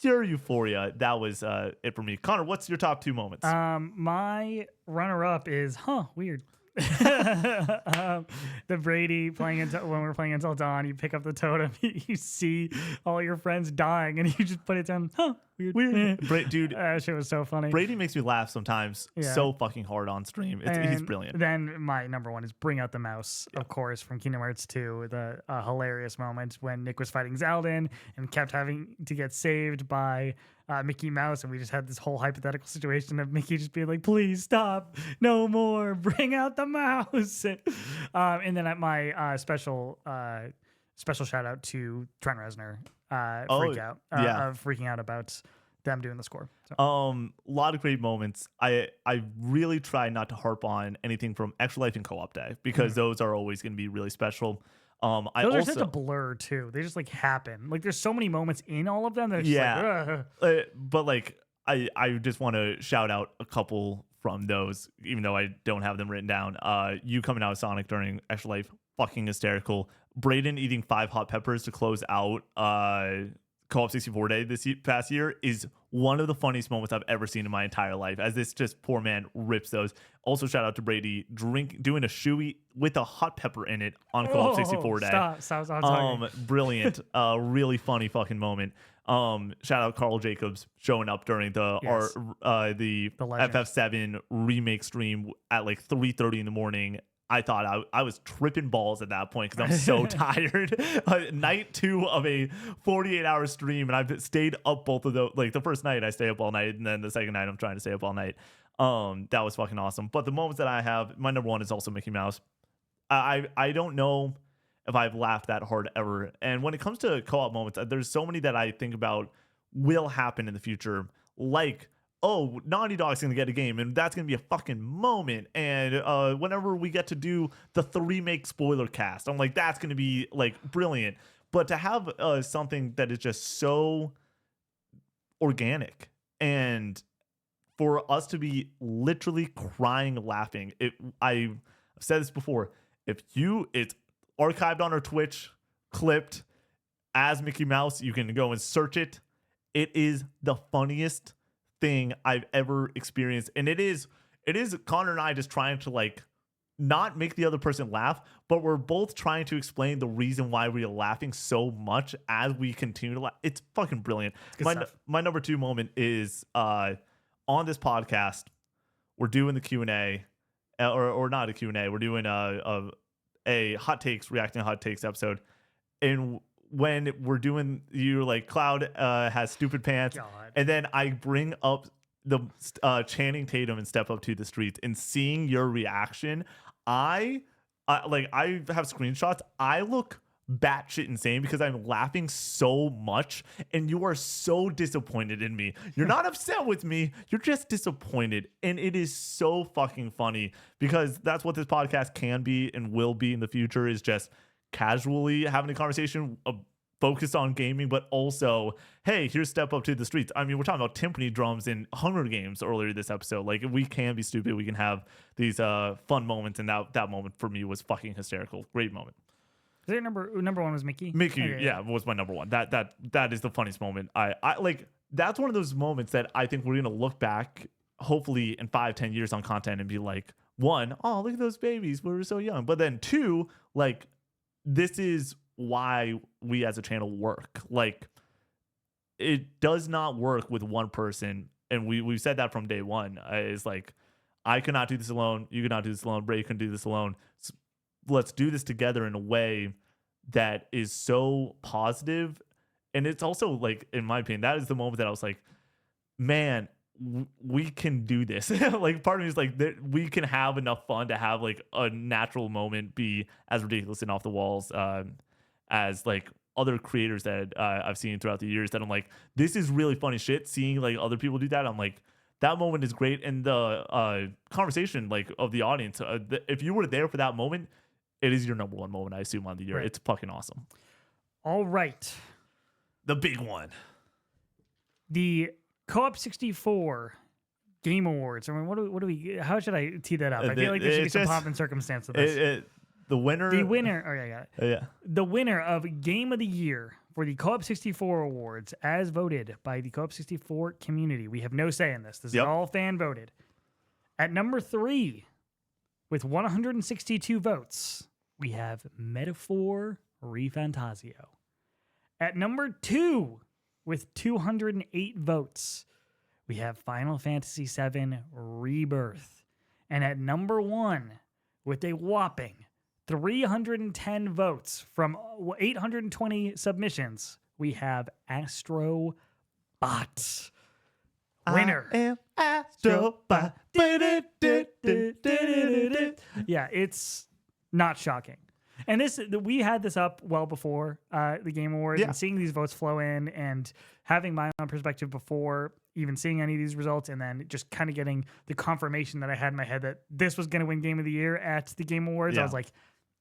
Pure euphoria. That was it for me. Connor, what's your top 2 moments? My runner-up is weird. The Brady when we're playing Until Dawn, you pick up the totem, you see all your friends dying, and you just put it down. Weird. Dude, that shit was so funny. Brady makes me laugh sometimes so fucking hard on stream. He's brilliant. Then my number one is Bring Out the Mouse, of course, from Kingdom Hearts 2. The hilarious moment when Nick was fighting Zaldin and kept having to get saved by Mickey Mouse, and we just had this whole hypothetical situation of Mickey just being like, please stop, no more, bring out the mouse. And then at my special shout out to Trent Reznor, freaking out about them doing the score. So. A lot of great moments. I really try not to harp on anything from Extra Life and Co-op Day, because those are always going to be really special. Those are such a blur too. They just like happen. Like, there's so many moments in all of them that but like I just want to shout out a couple from those, even though I don't have them written down. You coming out of Sonic during Extra Life, fucking hysterical. Brayden eating 5 hot peppers to close out Co-op 64 Day this past year is one of the funniest moments I've ever seen in my entire life, as this just poor man rips those. Also, shout out to Brady doing a shoey with a hot pepper in it on Co-op 64 Day. Stop. Brilliant. Really funny fucking moment. Shout out Carl Jacobs showing up during the FF7 remake stream at like 3:30 in the morning. I thought I was tripping balls at that point because I'm so tired. Night 2 of a 48-hour stream, and I've stayed up both of those. Like, the first night I stay up all night, and then the second night I'm trying to stay up all night. That was fucking awesome. But the moments that I have, my number one is also Mickey Mouse. I don't know if I've laughed that hard ever. And when it comes to co-op moments, there's so many that I think about will happen in the future, like, oh, Naughty Dog's going to get a game, and that's going to be a fucking moment. And whenever we get to do the Remake spoiler cast, I'm like, that's going to be, like, brilliant. But to have something that is just so organic, and for us to be literally crying, laughing. I've said this before. It's archived on our Twitch, clipped as Mickey Mouse. You can go and search it. It is the funniest thing I've ever experienced, and it is Connor and I just trying to, like, not make the other person laugh, but we're both trying to explain the reason why we're laughing so much as we continue to laugh. It's fucking brilliant. My number 2 moment is on this podcast, we're doing the Q&A, or not a Q&A, we're doing a hot takes, reacting to hot takes episode, and when we're doing, you're like, Cloud has stupid pants. God. And then I bring up the Channing Tatum and Step Up to the Streets, and seeing your reaction, I have screenshots. I look batshit insane because I'm laughing so much, and you are so disappointed in me. You're not upset with me. You're just disappointed. And it is so fucking funny, because that's what this podcast can be and will be in the future, is just casually having a conversation focused on gaming, but also, hey, here's Step Up to the Streets. I mean, we're talking about timpani drums in Hunger Games earlier this episode. Like, we can be stupid. We can have these fun moments, and that moment for me was fucking hysterical. Great moment. Is there number one was Mickey? Mickey, yeah, was my number one. That is the funniest moment. I like, that's one of those moments that I think we're gonna look back, hopefully in 5-10 years on content and be like, one, oh, look at those babies, we were so young. But then two, like, this is why we as a channel work. Like, it does not work with one person, and we've said that from day one. Is like, I cannot do this alone, you cannot do this alone, Bray can do this alone. Let's do this together in a way that is so positive. And it's also, like, in my opinion, that is the moment that I was like, man, we can do this. Like, part of me is like, we can have enough fun to have like a natural moment be as ridiculous and off the walls as like other creators that I've seen throughout the years, that I'm like, this is really funny shit. Seeing like other people do that, I'm like, that moment is great. And the conversation, like, of the audience, if you were there for that moment, it is your number one moment, I assume, on the year. Right. It's fucking awesome. All right. The big one. The Co-op 64 Game Awards. I mean, what do we? How should I tee that up? I feel like there should be some pomp and circumstance to this. The winner. The winner. Oh, yeah, I got it. Yeah. The winner of Game of the Year for the Co-op 64 Awards, as voted by the Co-op 64 community. We have no say in this. This is all fan voted. At number 3, with 162 votes, we have Metaphor ReFantazio. At number 2, with 208 votes, we have Final Fantasy VII Rebirth. And at number 1, with a whopping 310 votes from 820 submissions, we have Astrobot. Winner. I am Astrobot. Yeah, it's not shocking. And we had this up well before the Game Awards, and seeing these votes flow in and having my own perspective before even seeing any of these results, and then just kind of getting the confirmation that I had in my head that this was going to win Game of the Year at the Game Awards. I was like,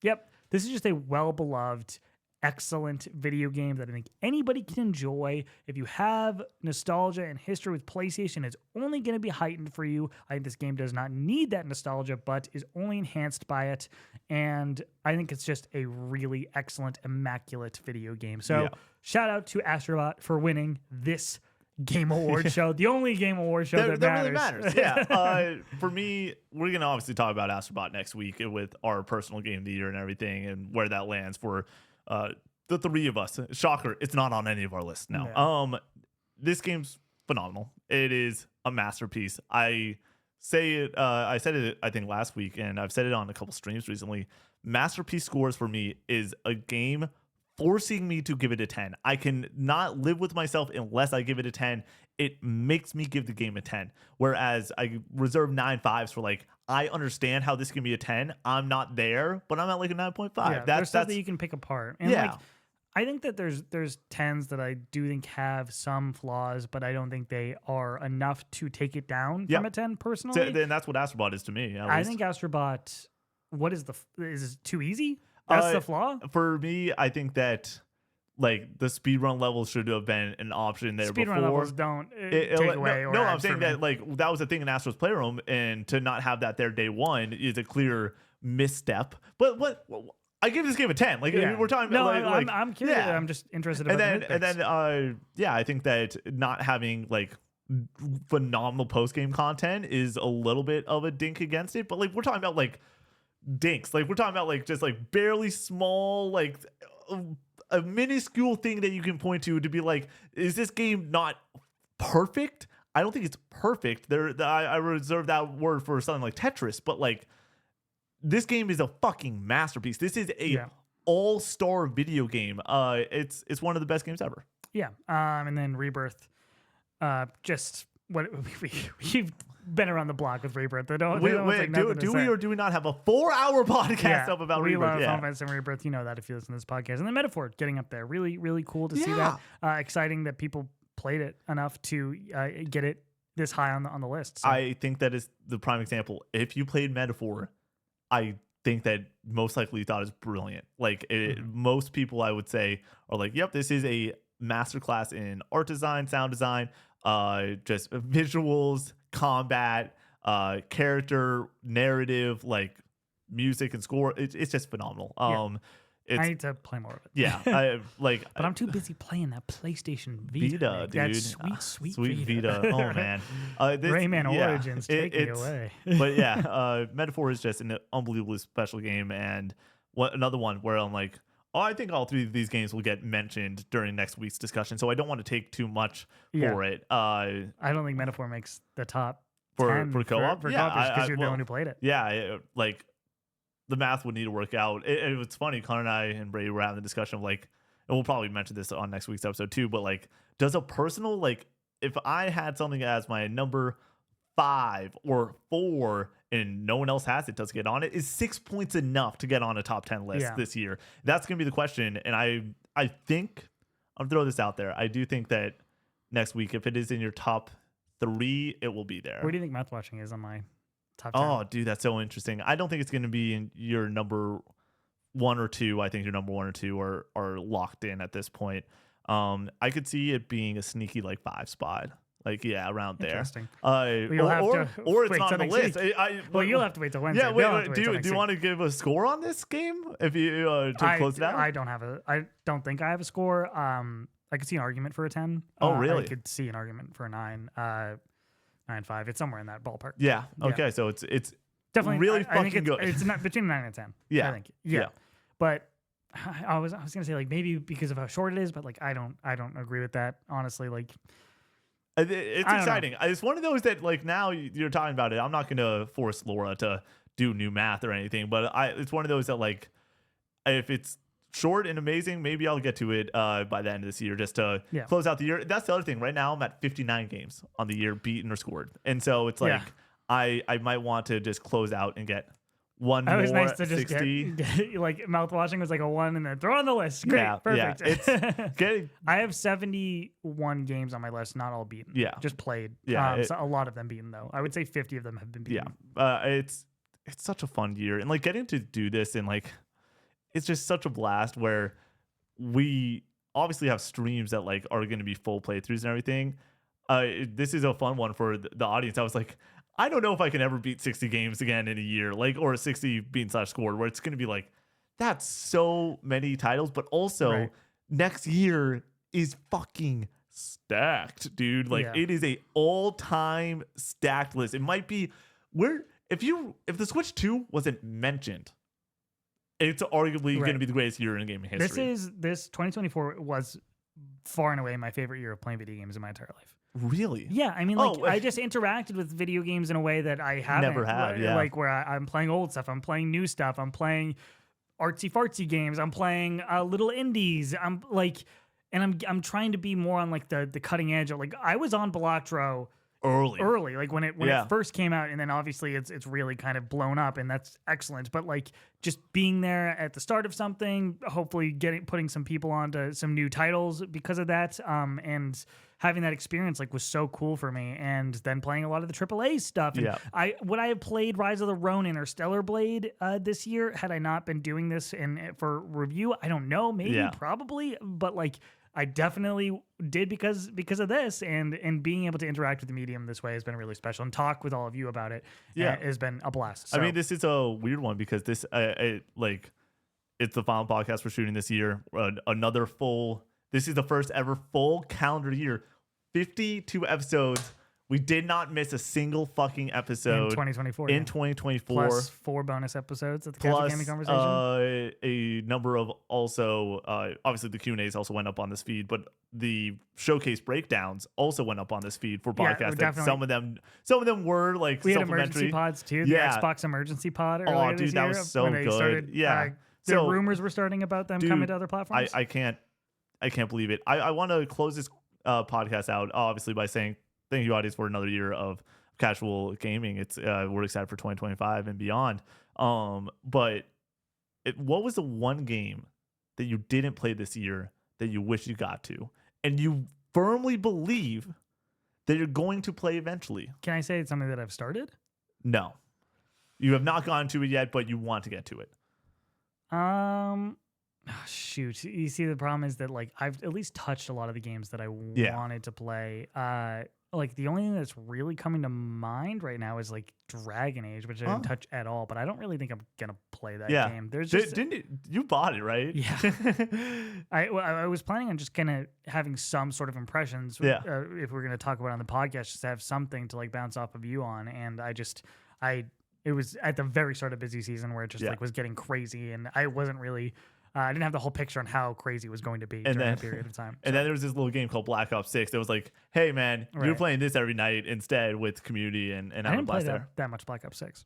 yep, this is just a well-beloved, excellent video game that I think anybody can enjoy. If you have nostalgia and history with PlayStation, it's only going to be heightened for you. I think this game does not need that nostalgia, but is only enhanced by it. And I think it's just a really excellent, immaculate video game. So shout out to Astrobot for winning this Game Award show, the only Game Award show that really matters. Yeah. For me, we're going to obviously talk about Astrobot next week with our personal game of the year and everything, and where that lands for the three of us. Shocker, it's not on any of our lists now. No. This game's phenomenal. It is a masterpiece. I said it, I think, last week, and I've said it on a couple streams recently. Masterpiece scores for me is a game forcing me to give it a 10. I can not live with myself unless I give it a 10. It makes me give the game a 10. Whereas I reserve 9.5s for, like, I understand how this can be a 10. I'm not there, but I'm at like a 9.5. Yeah, there's stuff that you can pick apart. And like, I think that there's 10s that I do think have some flaws, but I don't think they are enough to take it down from a 10 personally. Then that's what Astrobot is to me. I think Astrobot, is it too easy? That's the flaw? For me, I think that, like, the speedrun levels should have been an option there before. Speedrun levels don't take away. No, I'm saying that, like, that was a thing in Astro's Playroom, and to not have that there day one is a clear misstep. But I give this game a 10. Like, we're talking about, I'm curious. Yeah. I'm just interested in I think that not having, like, phenomenal post-game content is a little bit of a dink against it. But, like, we're talking about, like, dinks. Like, we're talking about, like, just, like, barely small, like, a minuscule thing that you can point to be like, is this game not perfect? I don't think it's perfect. I reserve that word for something like Tetris, but, like, this game is a fucking masterpiece. This is a all-star video game. It's one of the best games ever. Yeah. And then Rebirth, just what we've been around the block with Rebirth. Do we or do we not have a 4-hour podcast up about Rebirth? We love Final Fantasy and Rebirth. You know that if you listen to this podcast. And the Metaphor getting up there, really, really cool to see that. Exciting that people played it enough to get it this high on the list. So. I think that is the prime example. If you played Metaphor, I think that most likely thought is brilliant. Like most people, I would say, are like, "Yep, this is a masterclass in art design, sound design, just visuals, combat, character, narrative, like music and score. It's just phenomenal." I need to play more of it. Yeah, I like, but I'm too busy playing that PlayStation Vita, Vita, dude. That sweet Vita. Oh man, Rayman Origins, take me away. But yeah, Metaphor is just an unbelievably special game, and another one where I'm like, oh, I think all three of these games will get mentioned during next week's discussion, so I don't want to take too much for it. I don't think Metaphor makes the top for 10 co-op. For co-op because you're the one who played it. Yeah, like the math would need to work out. It's funny, Connor and I and Brady were having the discussion of like, and we'll probably mention this on next week's episode too, but like, does a personal, like, if I had something as my number 5 or 4 and no one else has it, does get on it, is 6 points enough to get on a top 10 list this year? That's going to be the question. And I think, I'll throw this out there, I do think that next week, if it is in your top 3, it will be there. Where do you think Mouth Watching is on my top 10? Oh, dude, that's so interesting. I don't think it's going to be in your number 1 or 2. I think your number 1 or 2 are locked in at this point. I could see it being a sneaky like 5 spot. Like, yeah, around there. Interesting. Or it's on the list. You'll have to wait till Wednesday. Yeah, wait, do you want to give a score on this game if you to close it out? I don't think I have a score. I could see an argument for a 10. Oh, really? I could see an argument for a 9. 9.5. It's somewhere in that ballpark. Yeah. Okay. So it's definitely really fucking good. It's not between 9 and 10. Yeah. I think. Yeah. But I was gonna say like maybe because of how short it is, but like I don't agree with that honestly. Like it's exciting. It's one of those that like now you're talking about it. I'm not gonna force Laura to do new math or anything, but it's one of those that like if it's short and amazing, maybe I'll get to it by the end of this year just to close out the year. That's the other thing. Right now I'm at 59 games on the year beaten or scored, and so it's like I might want to just close out and get one more. It was nice to 60. just get like Mouth Watching was like a 1 and then throw on the list. Great, perfect. Yeah, it's I have 71 games on my list, not all beaten. Yeah, just played. So a lot of them beaten though. I would say 50 of them have been beaten. Yeah, it's such a fun year, and like getting to do this and like it's just such a blast where we obviously have streams that like are going to be full playthroughs and everything. This is a fun one for the audience. I was like, I don't know if I can ever beat 60 games again in a year, like, or 60 beaten/scored, where it's going to be like, that's so many titles, but also next year is fucking stacked, dude. Like it is a all-time stacked list. It might be if the Switch 2 wasn't mentioned, it's arguably going to be the greatest year in gaming history. This 2024 was far and away my favorite year of playing video games in my entire life. Really? Yeah, I mean, like I just interacted with video games in a way that I haven't never have. Like where I'm playing old stuff, I'm playing new stuff, I'm playing artsy fartsy games, I'm playing little indies. I'm like, and I'm trying to be more on like the cutting edge. Like I was on Balatro early, like when it first came out, and then obviously it's really kind of blown up, and that's excellent. But like just being there at the start of something, hopefully putting some people onto some new titles because of that, and having that experience like was so cool for me. And then playing a lot of the AAA stuff. And would I have played Rise of the Ronin or Stellar Blade this year had I not been doing this for review? I don't know, maybe, probably, but like I definitely did because of this, and being able to interact with the medium this way has been really special, and talk with all of you about it has been a blast. So. I mean, this is a weird one because this like it's the final podcast we're shooting this year. This is the first ever full calendar year, 52 episodes. We did not miss a single fucking episode in 2024. In 2024, plus 4 bonus episodes at the Casual Gaming Conversation. A number of also obviously the Q&As also went up on this feed, but the showcase breakdowns also went up on this feed for podcasting. Like some of them were like we had supplementary emergency pods too. The Xbox emergency pod. Oh, dude, that was so good. Started, the rumors were starting about them coming to other platforms. I can't believe it. I want to close this podcast out obviously by saying thank you, audience, for another year of casual gaming. It's we're excited for 2025 and beyond. But what was the one game that you didn't play this year that you wish you got to, and you firmly believe that you're going to play eventually? Can I say it's something that I've started? No. You have not gone to it yet, but you want to get to it. Shoot. You see, the problem is that like I've at least touched a lot of the games that I Yeah. wanted to play. Like the only thing that's really coming to mind right now is like Dragon Age, which I didn't touch at all. But I don't really think I'm gonna play that Yeah. game. There's just You bought it, right? yeah. I was planning on just kind of having some sort of impressions. Yeah. If we're gonna talk about it on the podcast, just to have something to like bounce off of you on. And it was at the very start of busy season where it just like was getting crazy, and I wasn't really. I didn't have the whole picture on how crazy it was going to be during that period of time. And then there was this little game called Black Ops 6 that was like, hey, man, you're playing this every night instead with community and I didn't play that much Black Ops 6.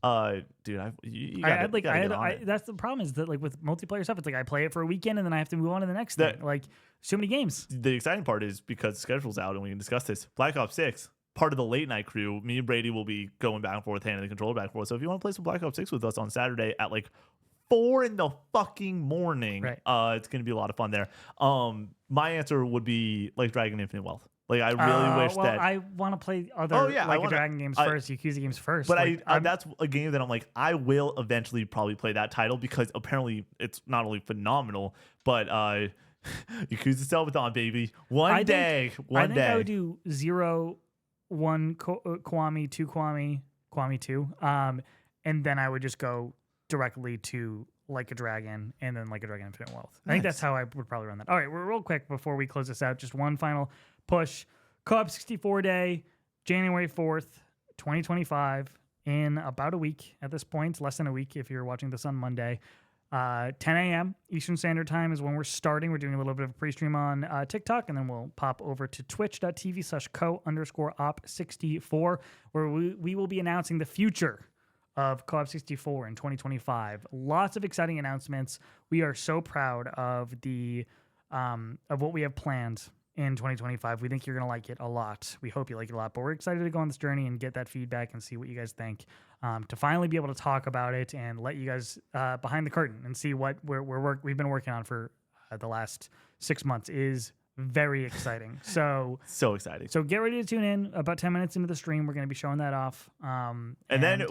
Dude, that's the problem is that like with multiplayer stuff, it's like I play it for a weekend and then I have to move on to the next thing. Like so many games. The exciting part is because the schedule's out and we can discuss this. Black Ops 6, part of the late night crew, me and Brady will be going back and forth, handing the controller back and forth. So if you want to play some Black Ops 6 with us on Saturday at like 4 in the fucking morning. Right. It's gonna be a lot of fun there. My answer would be like Dragon Infinite Wealth. Like I really wish that I want to play other Dragon games first, Yakuza games first. But like, that's a game that I'm like, I will eventually probably play that title because apparently it's not only phenomenal, but Yakuza Selvathon, baby. One day. I think I would do 0, 1 Kiwami, 2 Kiwami 2. And then I would just go directly to Like a Dragon and then Like a Dragon Infinite Wealth. I think that's how I would probably run that. All right, we're real quick before we close this out. Just one final push. Co-op 64 day, January 4th, 2025, in about a week at this point, less than a week if you're watching this on Monday. 10 a.m. Eastern Standard Time is when we're starting. We're doing a little bit of a pre-stream on TikTok, and then we'll pop over to twitch.tv/co_op64, where we will be announcing the future of Co-op 64 in 2025. Lots of exciting announcements. We are so proud of of what we have planned in 2025. We think you're going to like it a lot. We hope you like it a lot, but we're excited to go on this journey and get that feedback and see what you guys think, to finally be able to talk about it and let you guys behind the curtain and see what we've been working on for the last 6 months is very exciting. So exciting. So get ready to tune in. About 10 minutes into the stream, we're going to be showing that off. And then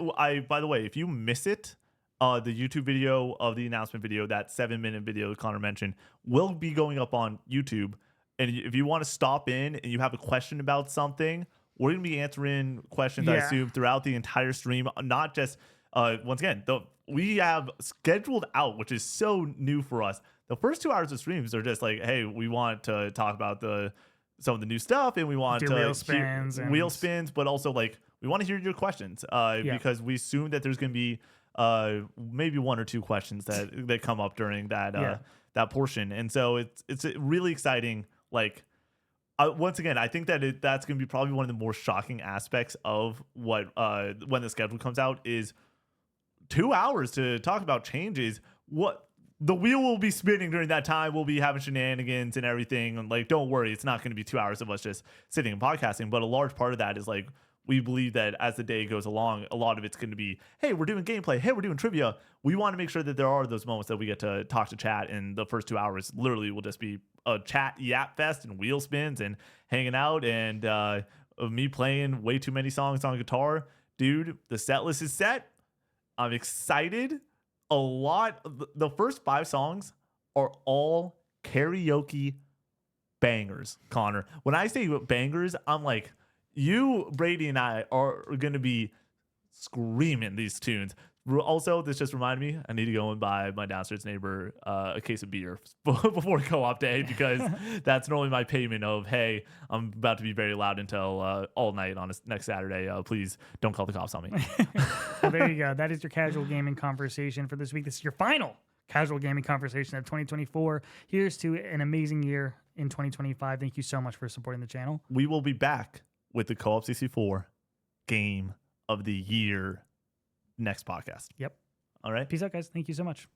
by the way, if you miss it, the YouTube video of the announcement video, that 7-minute video Connor mentioned, will be going up on YouTube. And if you want to stop in and you have a question about something, we're going to be answering questions, I assume, throughout the entire stream. Not just, once again, we have scheduled out, which is so new for us. The first 2 hours of streams are just like, hey, we want to talk about some of the new stuff, and we want to wheel spins, but also like we want to hear your questions because we assume that there's going to be maybe 1 or 2 questions that come up during that portion, and so it's really exciting. Like once again, I think that that's going to be probably one of the more shocking aspects of what when the schedule comes out is 2 hours to talk about changes. What the wheel will be spinning during that time. We'll be having shenanigans and everything. And like, don't worry, it's not going to be 2 hours of us just sitting and podcasting. But a large part of that is like, we believe that as the day goes along, a lot of it's going to be, hey, we're doing gameplay. Hey, we're doing trivia. We want to make sure that there are those moments that we get to talk to chat. And the first 2 hours literally will just be a chat yap fest and wheel spins and hanging out and me playing way too many songs on guitar. Dude, the set list is set. I'm excited. A lot. The first 5 songs are all karaoke bangers, Connor. When I say bangers, I'm like, you, Brady, and I are going to be screaming these tunes. Also, this just reminded me, I need to go and buy my downstairs neighbor a case of beer before co-op day, because that's normally my payment of, hey, I'm about to be very loud until all night on next Saturday. Please don't call the cops on me. Well, there you go. That is your casual gaming conversation for this week. This is your final casual gaming conversation of 2024. Here's to an amazing year in 2025. Thank you so much for supporting the channel. We will be back with the Co-op 64 Game of the Year next podcast. Yep. All right. Peace out, guys. Thank you so much.